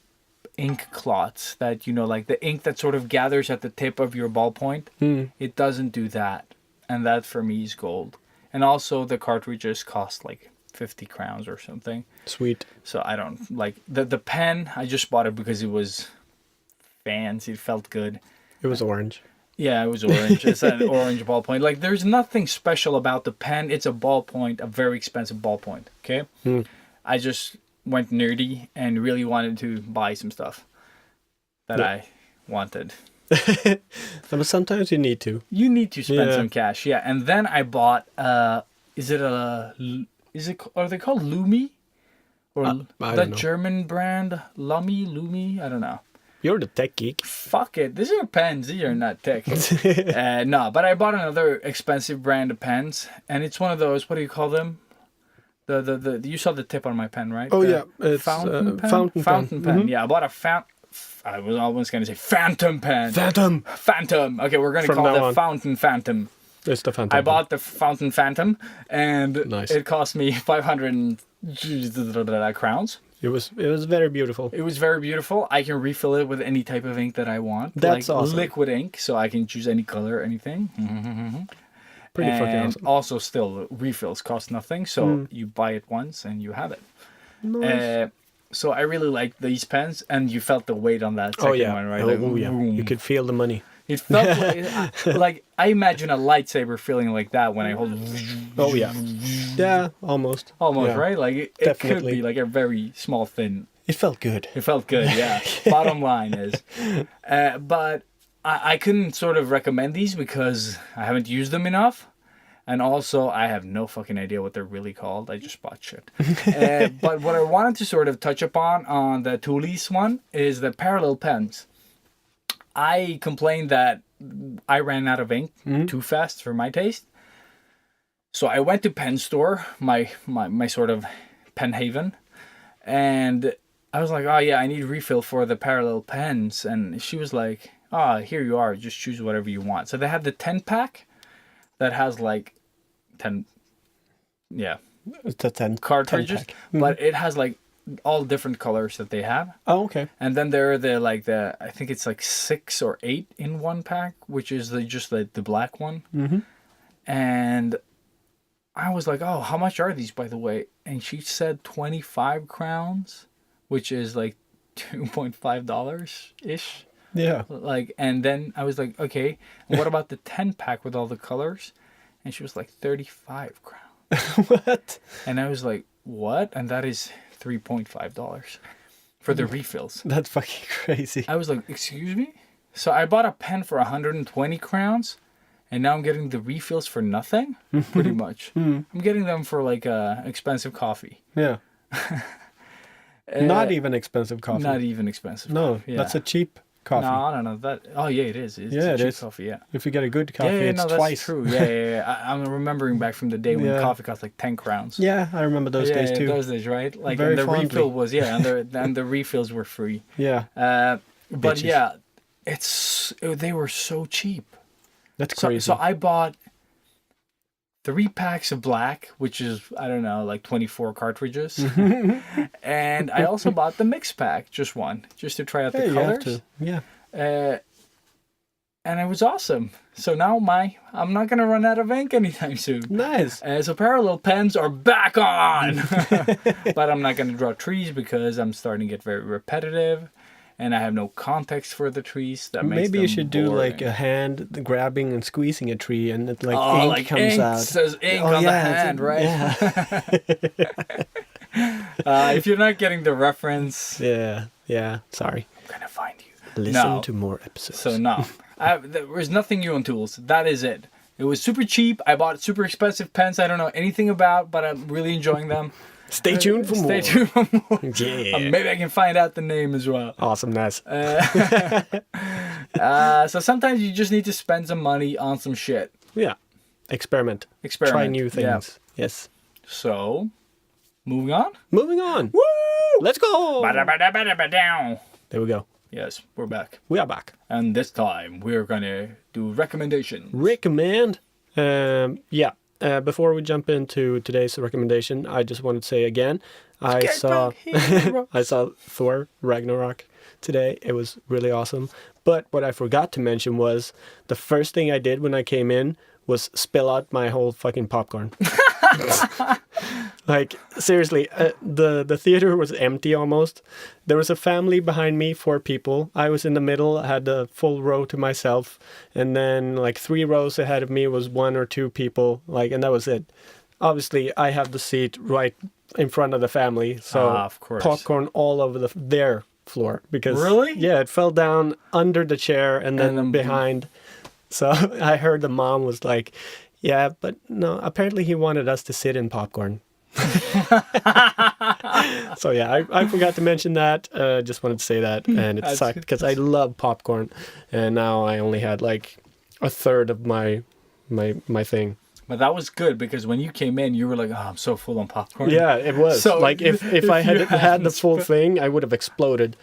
ink clots that, you know, like the ink that sort of gathers at the tip of your ballpoint. It doesn't do that. And that for me is gold. And also the cartridges cost like 50 crowns or something. Sweet. So I don't like the pen. I just bought it because it was fancy. It felt good. It was orange. Yeah, it was orange. It's an orange ballpoint. Like there's nothing special about the pen. It's a ballpoint, a very expensive ballpoint. Okay. I just went nerdy and really wanted to buy some stuff that I wanted. But sometimes you need to. You need to spend some cash, yeah. And then I bought. Are they called Lumi? Or I that don't know. German brand Lumi? I don't know. You're the tech geek. Fuck it. These are pens. These are not tech. No, but I bought another expensive brand of pens, and it's one of those. What do you call them? The you saw the tip on my pen, right? Oh The yeah, it's fountain pen. Fountain pen. Mm-hmm. Yeah, I bought a fountain. I was almost going to say phantom pen. Phantom. Okay, we're going to From call now it on. Fountain Phantom. It's the phantom. I bought the Fountain Phantom, and Nice. it cost me 500 crowns. It was very beautiful. It was very beautiful. I can refill it with any type of ink that I want. That's like awesome. Liquid ink, so I can choose any color, anything. Pretty fucking And awesome. also, still, refills cost nothing, so you buy it once and you have it. Nice. So I really like these pens, and you felt the weight on that second one, right? Like, yeah. boom. You could feel the money. It felt like I imagine a lightsaber feeling like that when I hold. Oh yeah. Yeah, almost. Almost, Yeah. right? Like it could Definitely. be like a very small, thin. It felt good. It felt good, yeah. Bottom line is, but I couldn't sort of recommend these because I haven't used them enough. And also, I have no fucking idea what they're really called. I just bought shit. But what I wanted to sort of touch upon on the Toolies one is the parallel pens. I complained that I ran out of ink too fast for my taste. So I went to Pen Store, my sort of pen haven. And I was like, oh yeah, I need refill for the parallel pens. And she was like, oh, here you are. Just choose whatever you want. So they have the 10-pack. That has like 10, It's a 10 cartridges, 10-pack. but it has like all different colors that they have. Oh, okay. And then there are I think it's like 6 or 8 in one pack, which is just the black one. Mm-hmm. And I was like, oh, how much are these, by the way? And she said 25 crowns, which is like $2.5-ish. Yeah. Like, and then I was like, okay, and what about the 10-pack with all the colors? And she was like, 35 crowns. What? And I was like, what? And that is $3.5 for the refills. That's fucking crazy. I was like, excuse me? So I bought a pen for 120 crowns, and now I'm getting the refills for nothing, pretty much. I'm getting them for like expensive coffee. Yeah. Not even expensive coffee. Not even expensive. No, coffee, yeah. that's a cheap coffee. No. Oh yeah, it is. It's Yeah, a it cheap is. coffee. Yeah. If you get a good coffee, it's no, twice. that's true. Yeah. I'm remembering back from the day when Yeah. coffee cost like 10 crowns. Yeah, I remember those days too. Those days, right? Like, Very and the fondly. refill was and the refills were free. Yeah, But Bitches. yeah, they were so cheap. that's crazy. So I bought 3 packs of black, which is, I don't know, like 24 cartridges. And I also bought the mix pack, just one, just to try out the you have colors. to. Yeah. and it was awesome. So now I'm not gonna run out of ink anytime soon. Nice. So parallel pens are back on. But I'm not gonna draw trees because I'm starting to get very repetitive, and I have no context for the trees. That makes Maybe you them should do boring. like a hand grabbing and squeezing a tree, and it ink like comes ink out. says ink on the hand, right? Yeah. If you're not getting the reference, yeah. Sorry. I'm gonna find you. Listen to more episodes. So no, there was nothing new on tools. That is it. It was super cheap. I bought super expensive pens I don't know anything about, but I'm really enjoying them. Stay tuned for more. Stay tuned for more. Yeah. Maybe I can find out the name as well. Awesomeness. So sometimes you just need to spend some money on some shit. Yeah. Experiment. Try new things. Yeah. Yes. So, moving on. Moving on. Woo! Let's go. Ba-da-ba-da-ba-da-ba-down. There we go. Yes, we're back. We are back. And this time we're gonna do recommendations. Recommend. Before we jump into today's recommendation, I just wanted to say again, I saw Thor Ragnarok today. It was really awesome. But what I forgot to mention was the first thing I did when I came in was spill out my whole fucking popcorn. Like, seriously, the theater was empty almost. There was a family behind me, 4 people. I was in the middle, I had the full row to myself. And then, like, 3 rows ahead of me was 1 or 2 people. Like, and that was it. Obviously, I have the seat right in front of the family. So, of course. Popcorn all over their floor. Because, really? Yeah, it fell down under the chair and then behind. So, I heard the mom was like, yeah, but no, apparently he wanted us to sit in popcorn. So yeah, I forgot to mention that. Just wanted to say that, and it sucked because I love popcorn, and now I only had like a third of my thing. But that was good because when you came in, you were like, "Oh, I'm so full on popcorn." Yeah, it was. So like if I had the full thing, I would have exploded.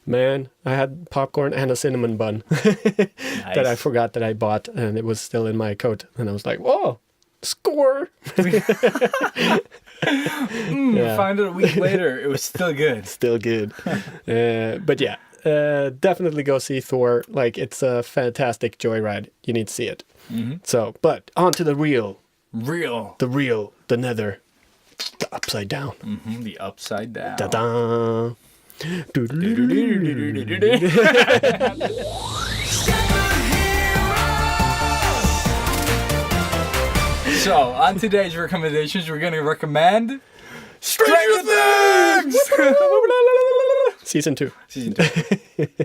Man, I had popcorn and a cinnamon bun that I forgot that I bought, and it was still in my coat, and I was like, "Whoa, score!" Found it a week later. It was still good. Still good. But yeah, definitely go see Thor. Like, it's a fantastic joyride. You need to see it. Mm-hmm. So, but on to the real. The nether. The upside down. Mm-hmm, the upside down. Da-da. So, on today's recommendations, we're going to recommend Stranger Things! Season 2.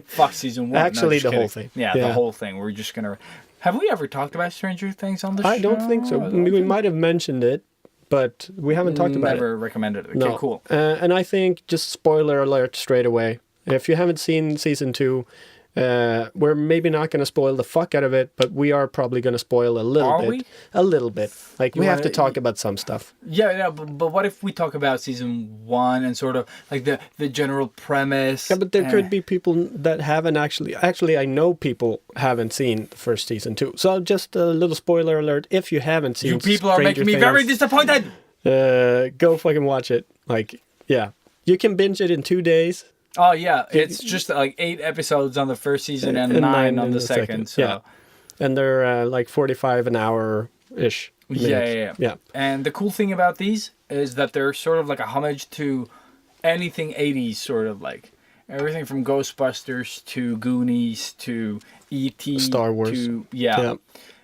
Fuck season 1. Actually, the whole thing. Yeah, the whole thing. We're just going to... Have we ever talked about Stranger Things on the show? I don't think so. We might have mentioned it, but we haven't talked about it. Never recommended it. Okay, no. Cool. And I think, just spoiler alert straight away, if you haven't seen season 2, we're maybe not going to spoil the fuck out of it, but we are probably going to spoil a little bit. Are we? A little bit. Like, we have to talk about some stuff. Yeah, but what if we talk about season 1 and sort of like the general premise? Yeah, but there could be people that haven't actually I know people haven't seen the first season too. So just a little spoiler alert, if you haven't seen You people are making me very disappointed! Go fucking watch it. Like, yeah. You can binge it in 2 days. Oh, yeah. It's just like 8 episodes on the first season and 9 on the second. So. Yeah. And they're like 45 an hour-ish. Yeah. And the cool thing about these is that they're sort of like a homage to anything 80s, sort of like everything from Ghostbusters to Goonies to E.T. Star Wars. To,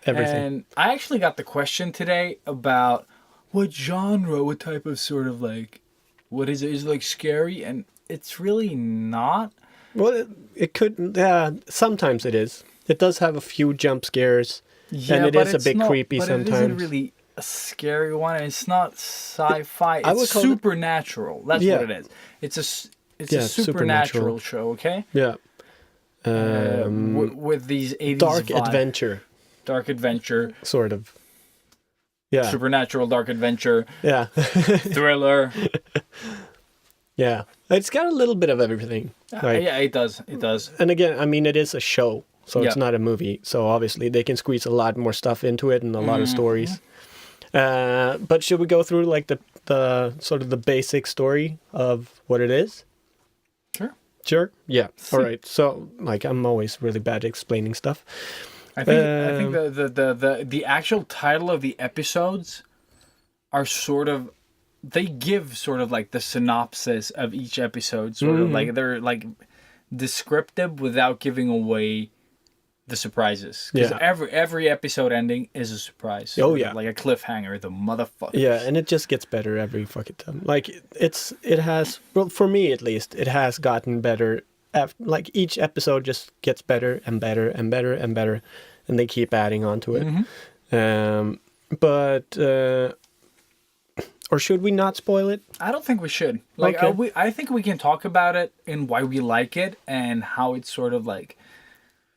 everything. And I actually got the question today about what genre, what type of sort of like, what is it? Is it like scary? And it's really not. Well, it could. Yeah, sometimes it is. It does have a few jump scares, and it is a bit creepy sometimes. It isn't really a scary one. And it's not sci-fi. It's supernatural. That's what it is. It's a supernatural show. Okay. Yeah. With these 80s dark vibe. Dark adventure. Sort of. Yeah. Supernatural dark adventure. Yeah. Thriller. Yeah. It's got a little bit of everything. Like, yeah, it does. It does. And again, I mean, it is a show, so it's not a movie. So obviously they can squeeze a lot more stuff into it and a lot of stories. But should we go through like the sort of the basic story of what it is? Sure. Sure? Yeah. All right. So, like, I'm always really bad at explaining stuff. I think the actual title of the episodes are sort of, they give sort of like the synopsis of each episode, sort of like they're like descriptive without giving away the surprises. Because every episode ending is a surprise. Oh yeah, like a cliffhanger. The motherfucker. Yeah, and it just gets better every fucking time. Like it has, well, for me at least, it has gotten better. Like each episode just gets better and better and better and better, and they keep adding on to it. But or should we not spoil it? I don't think we should. Like, okay. I think we can talk about it and why we like it and how it's sort of like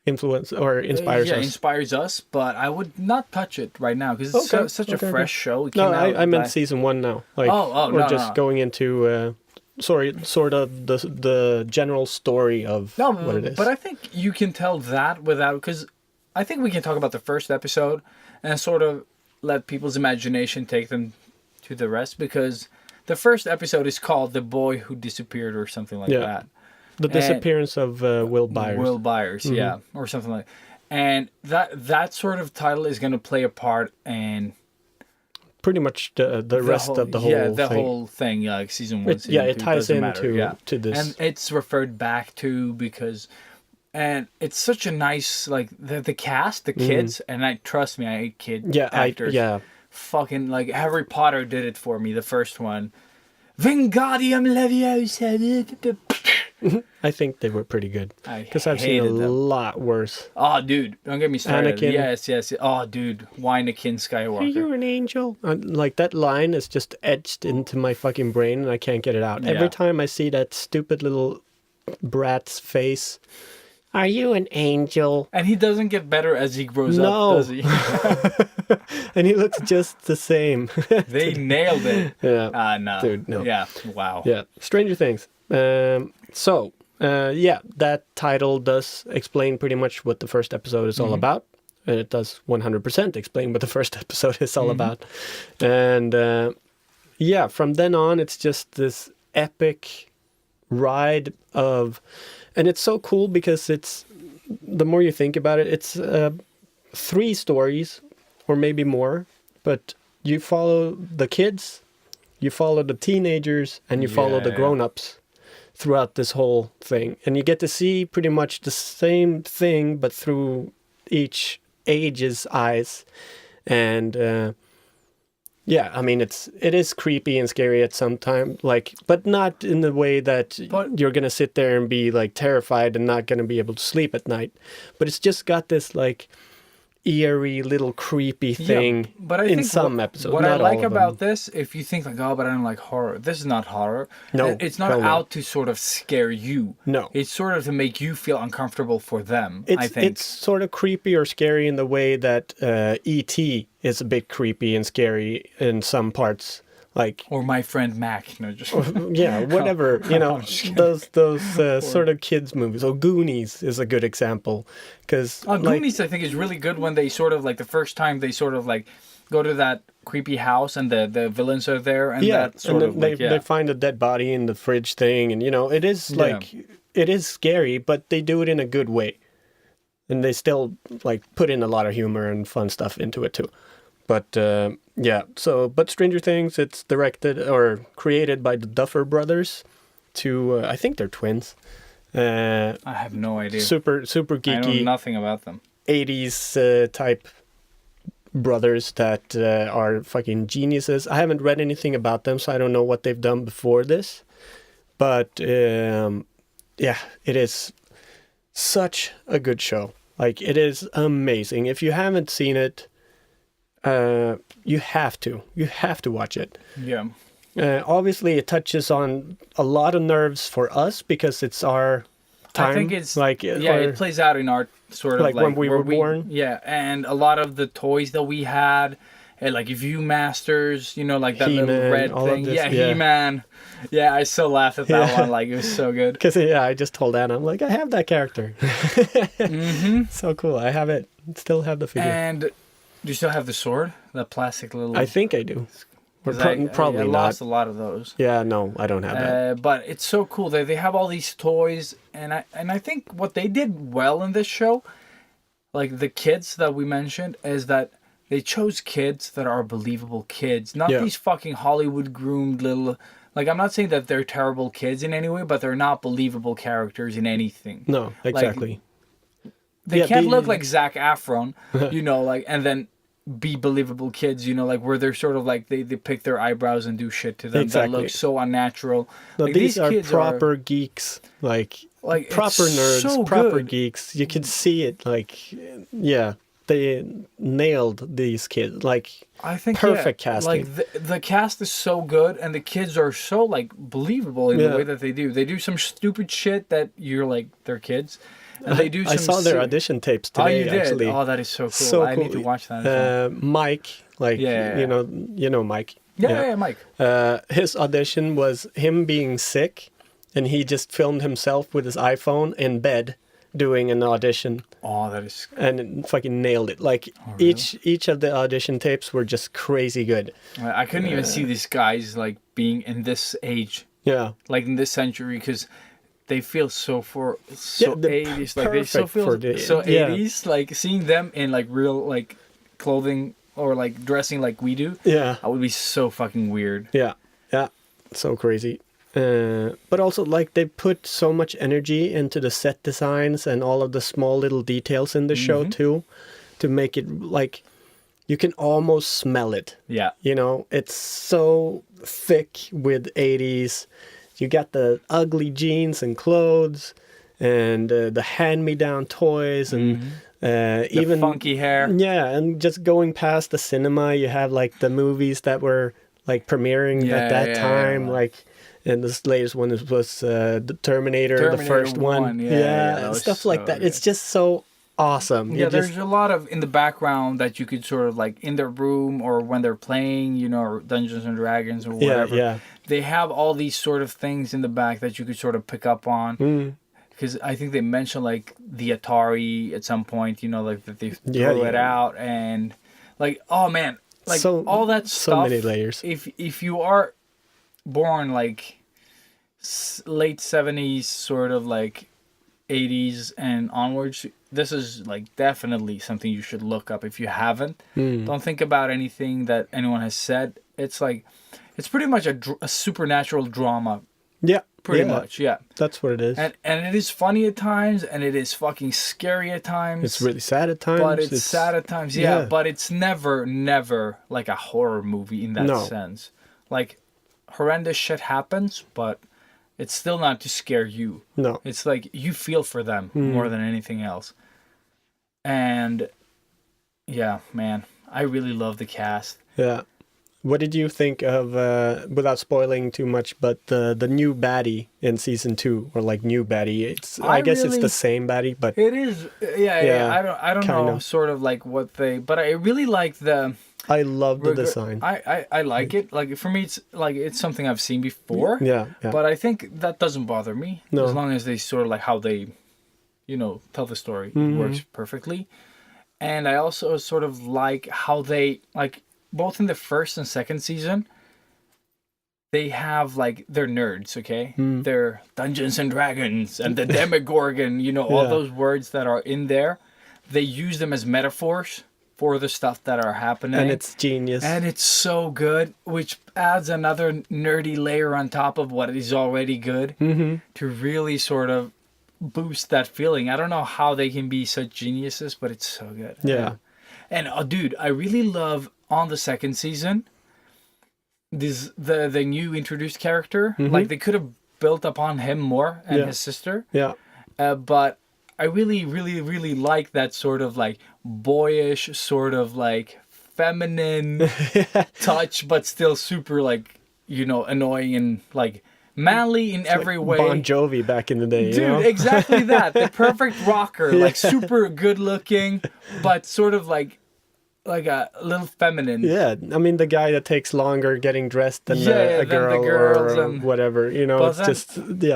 influence or inspires us. Inspires us. But I would not touch it right now because it's such a fresh show. It no, I meant season 1 now. Like, going into sort of the general story of what it is. But I think you can tell that without, because I think we can talk about the first episode and sort of let people's imagination take them to the rest, because the first episode is called "The Boy Who Disappeared" or something like that. The disappearance of Will Byers. Will Byers, yeah, or something like. And that sort of title is going to play a part in pretty much the rest of the whole thing. Yeah, the whole thing, like season 1, season 2. It ties into to this. And it's referred back to because, and it's such a nice, like, the cast, the kids, and trust me, I hate kid actors. Fucking, like, Harry Potter did it for me, the first one. Wingardium Leviosa. I think they were pretty good. Because I've seen a lot worse. Oh, dude, don't get me started. Anakin. Yes. Oh, dude, Anakin Skywalker. You're an angel. Like, that line is just etched into my fucking brain, and I can't get it out. Yeah. Every time I see that stupid little brat's face, are you an angel? And he doesn't get better as he grows up, does he? And he looks just the same. They nailed it. Yeah. No. Dude, no. Yeah, wow. Yeah, Stranger Things. That title does explain pretty much what the first episode is all about. And it does 100% explain what the first episode is all about. And from then on, it's just this epic ride of... And it's so cool because it's... The more you think about it, it's 3 stories, or maybe more. But you follow the kids, you follow the teenagers, and you follow the grown-ups throughout this whole thing. And you get to see pretty much the same thing, but through each age's eyes. And I mean, it is creepy and scary at some time, like, but not in the way that you're gonna sit there and be like terrified and not gonna be able to sleep at night. But it's just got this like eerie little creepy thing in some episodes. What I like about this, if you think like, oh, but I don't like horror, this is not horror. No, it's not out to sort of scare you. No, it's sort of to make you feel uncomfortable for them. I think it's sort of creepy or scary in the way that E.T. is a bit creepy and scary in some parts. Like, or My Friend Mac, whatever, those sort of kids movies. Oh, Goonies is a good example, because Goonies I think is really good when they sort of like the first time they sort of like go to that creepy house and the villains are there and they find a dead body in the fridge thing, and it is like it is scary, but they do it in a good way, and they still like put in a lot of humor and fun stuff into it too. But but Stranger Things, it's directed or created by the Duffer Brothers. I think they're twins. I have no idea. Super geeky. I know nothing about them. 80s type brothers that are fucking geniuses. I haven't read anything about them, so I don't know what they've done before this. But it is such a good show. Like, it is amazing. If you haven't seen it, you have to watch it. Obviously it touches on a lot of nerves for us because it's our time. I think it's like it plays out in our sort of like when we were born. And a lot of the toys that we had, and like Viewmasters, like that He-Man, little red thing. He-Man. Yeah, I still laughed at that one. Like, it was so good. Because I just told Anna, I'm like, I have that character. So cool. I have it. Still have the figure. And do you still have the sword? That plastic little... I think I do. Or probably I not. lost a lot of those. Yeah, no, I don't have that. But it's so cool. They have all these toys, and I think what they did well in this show, like the kids that we mentioned, is that they chose kids that are believable kids, not these fucking Hollywood groomed little. Like, I'm not saying that they're terrible kids in any way, but they're not believable characters in anything. No, exactly. They can't look like Zac Efron, you know, like, and then be believable kids, you know, like where they're sort of like they pick their eyebrows and do shit to them that looks so unnatural. No, like, these are proper geeks, like proper nerds, so proper good. Geeks. You can see it, like, yeah, they nailed these kids, like, I think perfect casting. Like the cast is so good, and the kids are so like believable in the way that they do. They do some stupid shit that you're like, they're kids. And they do. I saw their audition tapes today. Oh, you did? Actually. Oh, that is so cool. So I need to watch that. Mike, like, you know Mike. Yeah, Mike. His audition was him being sick, and he just filmed himself with his iPhone in bed doing an audition. Oh, that is. And fucking nailed it. Like, really? each of the audition tapes were just crazy good. I couldn't even see these guys like being in this age. Yeah. Like in this century, because they feel so 80s, like they so feel so 80s. Like seeing them in like real like clothing or like dressing like we do. Yeah, that would be so fucking weird. Yeah, so crazy. But also, like, they put so much energy into the set designs and all of the small little details in the show too, to make it like you can almost smell it. Yeah, you know, it's so thick with 80s. You got the ugly jeans and clothes, and the hand-me-down toys, and even funky hair. Yeah, and just going past the cinema, you have like the movies that were like premiering at that time, like. And this latest one was the Terminator, the first one. Yeah, stuff like that. Good. It's just so awesome. Yeah, there's a lot of in the background that you could sort of like in their room or when they're playing, you know, or Dungeons and Dragons or whatever. Yeah. They have all these sort of things in the back that you could sort of pick up on. Because I think they mentioned like the Atari at some point, you know, like that they threw it out and like, oh man, like all that stuff. So many layers. If you are born like late 70s, sort of like 80s and onwards, this is like definitely something you should look up if you haven't. Don't think about anything that anyone has said. It's like it's pretty much a supernatural drama. Yeah, pretty much. Yeah, that's what it is. And it is funny at times, and it is fucking scary at times. It's really sad at times. But it's sad at times. Yeah, but it's never like a horror movie in that sense. Like horrendous shit happens, but it's still not to scare you. No. It's like you feel for them more than anything else. And yeah, man, I really love the cast. Yeah. What did you think of, without spoiling too much, but the new baddie in season 2, or like new baddie? I guess it's the same baddie, but it is. Yeah. I don't know, sort of like what they. But I really like the. I love the design. I like it. Like for me, it's something I've seen before. Yeah. But I think that doesn't bother me as long as they sort of like how they, you know, tell the story. It works perfectly. And I also sort of like how they like. Both in the first and second season, they have like they're nerds, okay? They're Dungeons and Dragons and the Demogorgon, you know, all those words that are in there. They use them as metaphors for the stuff that are happening. And it's genius. And it's so good, which adds another nerdy layer on top of what is already good to really sort of boost that feeling. I don't know how they can be such geniuses, but it's so good. Yeah. And dude, I really love on the second season the new introduced character. Like they could have built upon him more and his sister. Yeah. But I really, really, really like that sort of like boyish, sort of like feminine touch, but still super like, you know, annoying and like manly in every way. Bon Jovi back in the day, dude. You know? Exactly that. The perfect rocker, like super good looking, but sort of like a little feminine. Yeah, I mean the guy that takes longer getting dressed than a girl or whatever. You know, it's just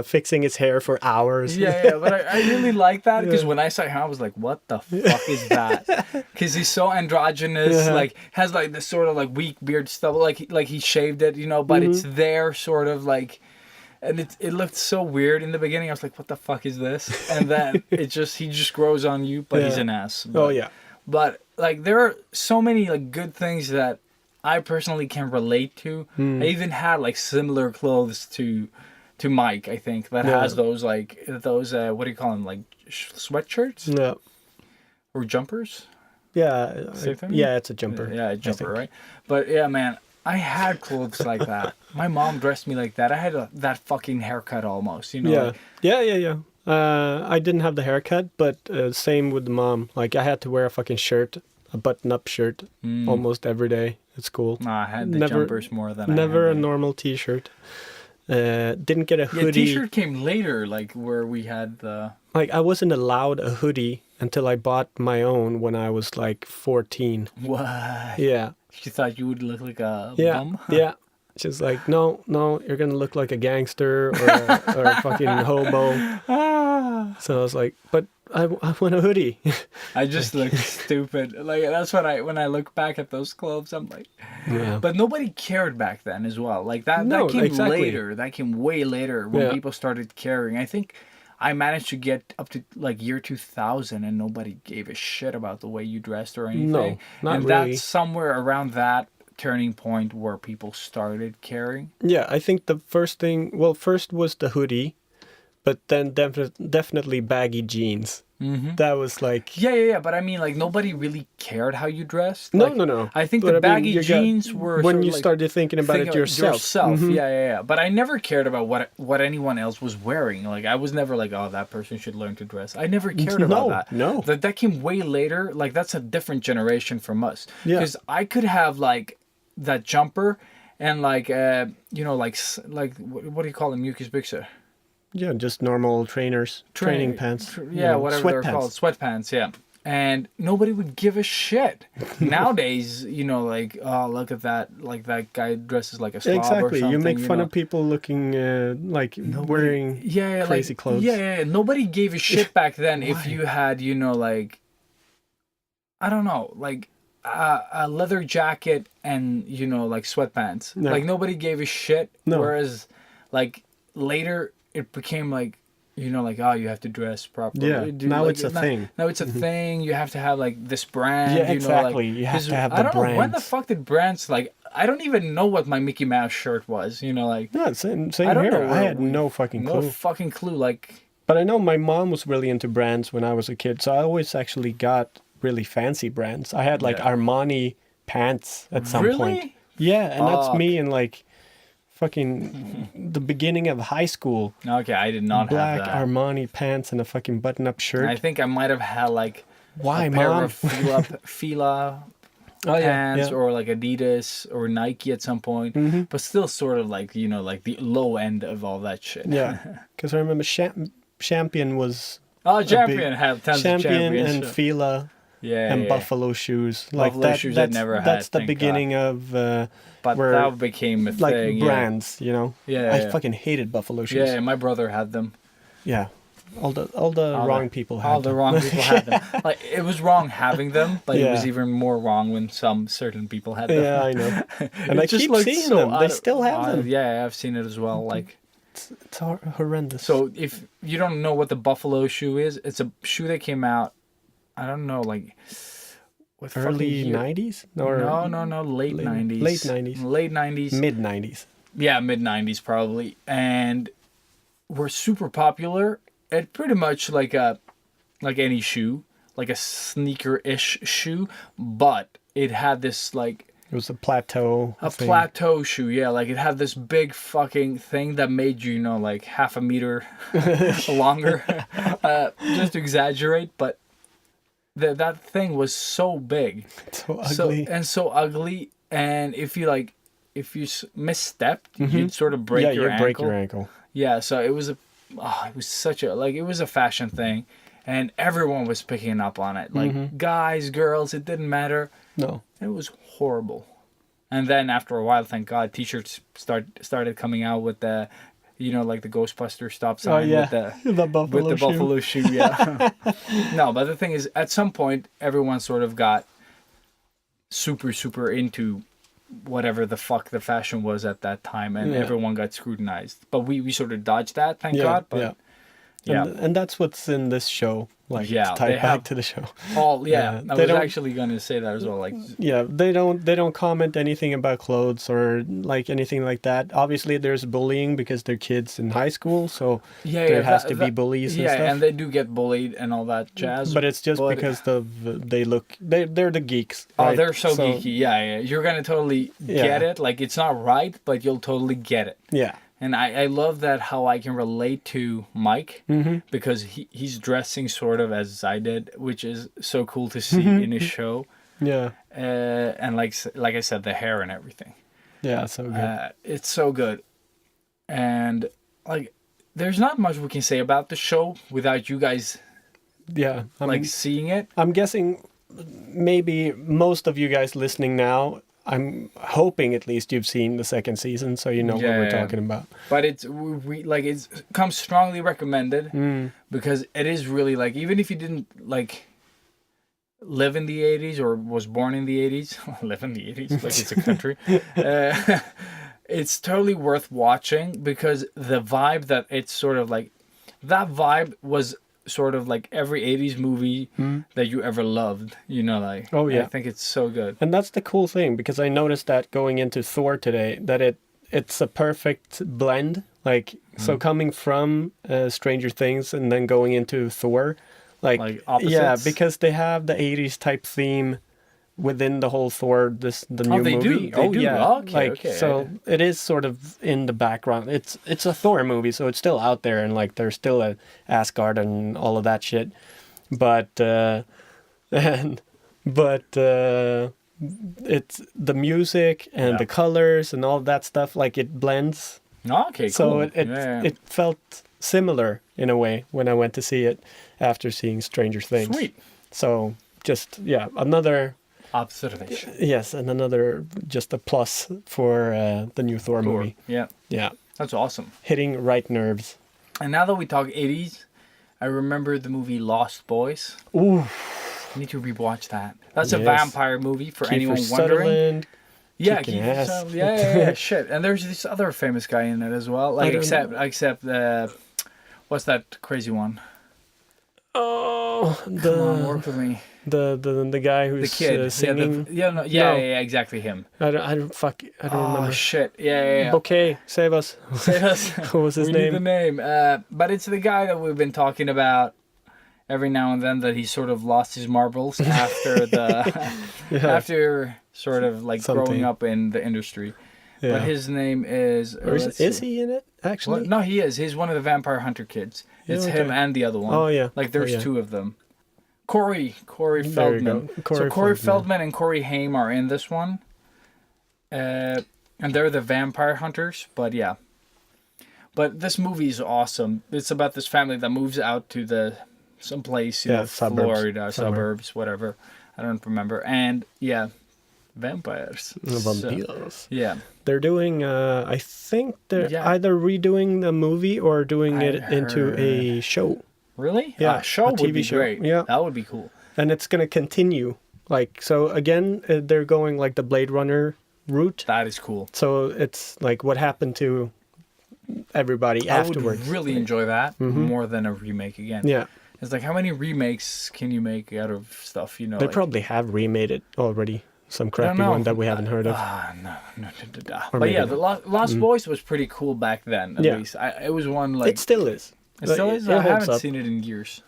fixing his hair for hours. Yeah. But I really like that because when I saw him, I was like, "What the fuck is that?" Because he's so androgynous. Like has like this sort of like weak beard stubble. Like he shaved it, you know, but it's there, sort of like. And it looked so weird in the beginning. I was like, what the fuck is this? And then he just grows on you, but he's an ass. But, Oh yeah. But like there are so many like good things that I personally can relate to. I even had like similar clothes to Mike, I think, that has those what do you call them, like sweatshirts? Yeah. Or jumpers? Yeah. Same thing? Yeah, it's a jumper. Yeah, a jumper, right? But yeah, man, I had clothes like that. My mom dressed me like that. I had that fucking haircut almost, you know? Yeah. Like, Yeah. I didn't have the haircut, but same with the mom. Like, I had to wear a fucking shirt, a button-up shirt, almost every day at school. no, I had the jumpers more than Never I a had normal T-shirt. Didn't get a hoodie. Yeah, T-shirt came later, like where we had the... Like, I wasn't allowed a hoodie until I bought my own when I was like 14. What? Yeah. She thought you would look like a Yeah. bum? Yeah. She's like, no, you're gonna look like a gangster or a fucking hobo. So I was like, but I want a hoodie. I just look stupid. Like that's when I look back at those clothes, I'm like, Yeah. But nobody cared back then as well. Like that came later. That came way later when people started caring. I think I managed to get up to like year 2000 and nobody gave a shit about the way you dressed or anything. No, not and really. That's somewhere around that turning point where people started caring. Yeah, I think the first was the hoodie, but then definitely baggy jeans. Mm-hmm. That was like... Yeah. But I mean, like, nobody really cared how you dressed. No, like, no. I think the baggy jeans were... When sort you of like, started thinking about it yourself. Mm-hmm. Yeah. But I never cared about what anyone else was wearing. Like, I was never like, oh, that person should learn to dress. I never cared about that. No. That came way later. Like, that's a different generation from us. Yeah. Because I could have, like, that jumper and, like, like what do you call them? Mjukisbyxor. Yeah, just normal training pants. Whatever they're called. Sweatpants, yeah. And nobody would give a shit. Nowadays, like, oh, look at that. Like, that guy dresses like a slob or something. Exactly. You make fun of people looking like wearing crazy clothes. Yeah. Nobody gave a shit back then if you had, like, I don't know, like a leather jacket and, like, sweatpants. No. Like, nobody gave a shit. No. Whereas, like, later... it became like, like, oh, you have to dress properly. Yeah, now it's a thing. Now it's a thing. You have to have, like, this brand. Yeah, exactly. You have to have the brands. I don't know, when the fuck did brands, like, I don't even know what my Mickey Mouse shirt was, like. No, same here. I had no fucking clue. No fucking clue, like. But I know my mom was really into brands when I was a kid, so I always actually got really fancy brands. I had, like, Armani pants at some point. Yeah, and that's me in, like... fucking the beginning of high school. Okay, I did not Black have that. Armani pants and a fucking button-up shirt. I think I might have had like a pair of Fila pants or like Adidas or Nike at some point, but still sort of like like the low end of all that shit. Yeah, because I remember Champion was. Oh, Champion had tons of Champions and Fila. And Buffalo shoes. Like Buffalo shoes I never had. That's the beginning of but where, that became a like thing. Brands, Yeah. I fucking hated Buffalo shoes. Yeah, my brother had them. Yeah. All the wrong people had them. All the wrong people had them. Like, it was wrong having them, but it was even more wrong when some certain people had them. Yeah, I know. And I keep seeing them. They still have them. Yeah, I've seen it as well. Like, it's horrendous. So if you don't know what the Buffalo shoe is, it's a shoe that came out, I don't know, like... with early 90s? No, late 90s. Late 90s. Late 90s. Mid 90s. Yeah, mid 90s probably. And were super popular. It pretty much like any shoe, like a sneaker-ish shoe, but it had this like... It was a plateau. Plateau shoe, yeah. Like it had this big fucking thing that made you, like half a meter longer. Just to exaggerate, but that thing was so big. So ugly. So ugly. And if you misstepped, you'd sort of break your ankle. break your ankle. Yeah, so it was it was a fashion thing. And everyone was picking up on it. Like guys, girls, it didn't matter. No. It was horrible. And then after a while, thank God, t-shirts started coming out with the, like the Ghostbuster stop sign with the buffalo shoe. Yeah. No, but the thing is, at some point, everyone sort of got super, super into whatever the fuck the fashion was at that time, and everyone got scrutinized. But we sort of dodged that, thank God. But and that's what's in this show. Like tied back to the show. All I was actually going to say that as well. Like they don't comment anything about clothes or like anything like that. Obviously, there's bullying because they're kids in high school, so there has to be bullies. And stuff. And they do get bullied and all that jazz. But it's just because they're the geeks. Oh, right? they're so geeky. Yeah. You're gonna totally get it. Like it's not right, but you'll totally get it. Yeah. And I love that how I can relate to Mike because he's dressing sort of as I did, which is so cool to see in his show. Yeah. And like I said, the hair and everything. Yeah, so good. It's so good. And like there's not much we can say about the show without you guys seeing it. I'm guessing maybe most of you guys listening now, I'm hoping at least you've seen the second season, so you know what we're talking about. But it comes strongly recommended because it is really like, even if you didn't like live in the 80s or was born in the 80s, live in the 80s like it's a country, it's totally worth watching because the vibe that it's sort of like, that vibe was sort of like every 80s movie that you ever loved, you know, like. Oh yeah, I think it's so good. And that's the cool thing, because I noticed that going into Thor today, that it's a perfect blend, like so coming from Stranger Things and then going into Thor, like opposites? Yeah, because they have the 80s type theme within the whole Thor, the new movie. They do. Yeah, Okay. So it is sort of in the background. It's a Thor movie, so it's still out there, and like there's still a Asgard and all of that shit. But it's the music and the colors and all that stuff. Like it blends. Okay, cool. So it felt similar in a way when I went to see it after seeing Stranger Things. Sweet. So just another observation. Yes, and another just a plus for the new Thor movie. Yeah. That's awesome. Hitting right nerves. And now that we talk 80s, I remember the movie Lost Boys. Ooh. I need to rewatch that. That's a vampire movie for anyone wondering. Yeah, shit. And there's this other famous guy in it as well. Like except what's that crazy one? Oh, come on, work with me. The guy who's the kid singing. Yeah, exactly him. I don't remember. Oh shit! Yeah. Bouquet, save us. What was his name? Need the name. But it's the guy that we've been talking about every now and then, that he sort of lost his marbles after after sort of like growing up in the industry. Yeah. But his name is. Is he in it actually? Well, no, he is. He's one of the vampire hunter kids. It's him and the other one. Oh yeah. Like there's two of them. Corey Feldman. Corey Feldman and Corey Haim are in this one. And they're the vampire hunters, but yeah. But this movie is awesome. It's about this family that moves out to someplace, Florida, suburbs, whatever. I don't remember. And vampires. Vampiros. So, yeah. They're doing, I think they're either redoing the movie or doing it into a show. Really? Yeah. A show would be great. Yeah. That would be cool. And it's going to continue. Like, so again, they're going like the Blade Runner route. That is cool. So it's like what happened to everybody afterwards. I would really enjoy that more than a remake again. Yeah. It's like, how many remakes can you make out of stuff, you know? They probably have remade it already. Some crappy one that we haven't heard of. No. But yeah, the Lost Boys was pretty cool back then, at least. It was one like... It still is. It still is? I haven't seen it in years.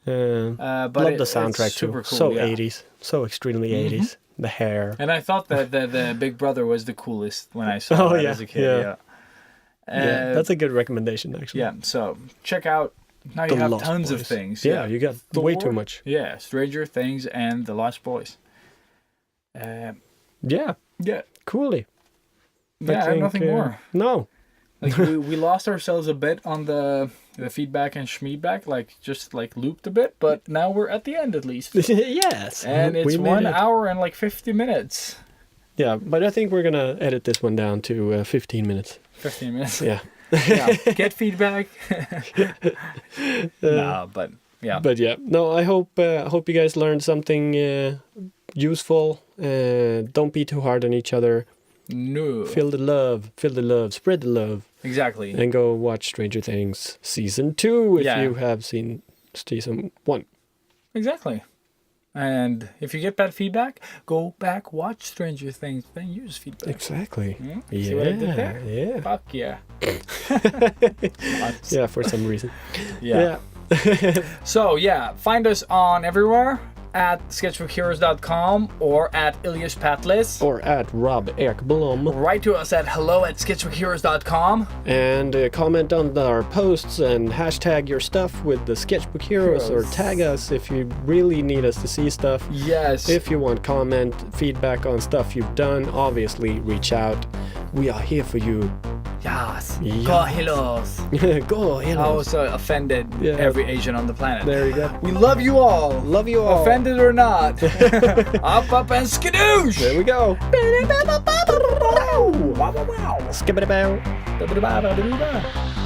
But love the soundtrack too. Cool, so 80s. So extremely 80s. The hair. And I thought that the Big Brother was the coolest when I saw it as a kid. Yeah, that's a good recommendation, actually. Yeah, so check out... Now you have tons of things. Yeah, you got Thor, way too much. Yeah, Stranger Things and The Lost Boys. Yeah. Coolly. I have nothing more. No. Like we lost ourselves a bit on the feedback and schmeedback, just looped a bit, but now we're at the end at least. Yes. And it's 1 hour and 50 minutes. Yeah, but I think we're gonna edit this one down to 15 minutes. 15 minutes. Yeah. Get feedback. But yeah. But yeah, no. I hope you guys learned something useful. Don't be too hard on each other. No. Feel the love, spread the love. Exactly. And go watch Stranger Things Season 2 if Yeah. you have seen Season 1. Exactly. And if you get bad feedback, go back, watch Stranger Things, then use feedback. Exactly. See what I did there? Yeah. Fuck yeah. Yeah, for some reason. Yeah. So, yeah, find us on everywhere at sketchbookheroes.com or at Ilias Patlis. Or at Rob Ekblom. Write to us at hello@sketchbookheroes.com. And comment on our posts and hashtag your stuff with the Sketchbook Heroes, or tag us if you really need us to see stuff. Yes. If you want comment, feedback on stuff you've done, obviously reach out. We are here for you. Yes. Yes. Go Hilos. Go, I hello. also offended every Asian on the planet. There you go. We love you all. Love you all. Offended or not. Up and skadoosh. There we go. Wow. Skibidi-bow. Ba-ba-da-ba-ba-ba-ba.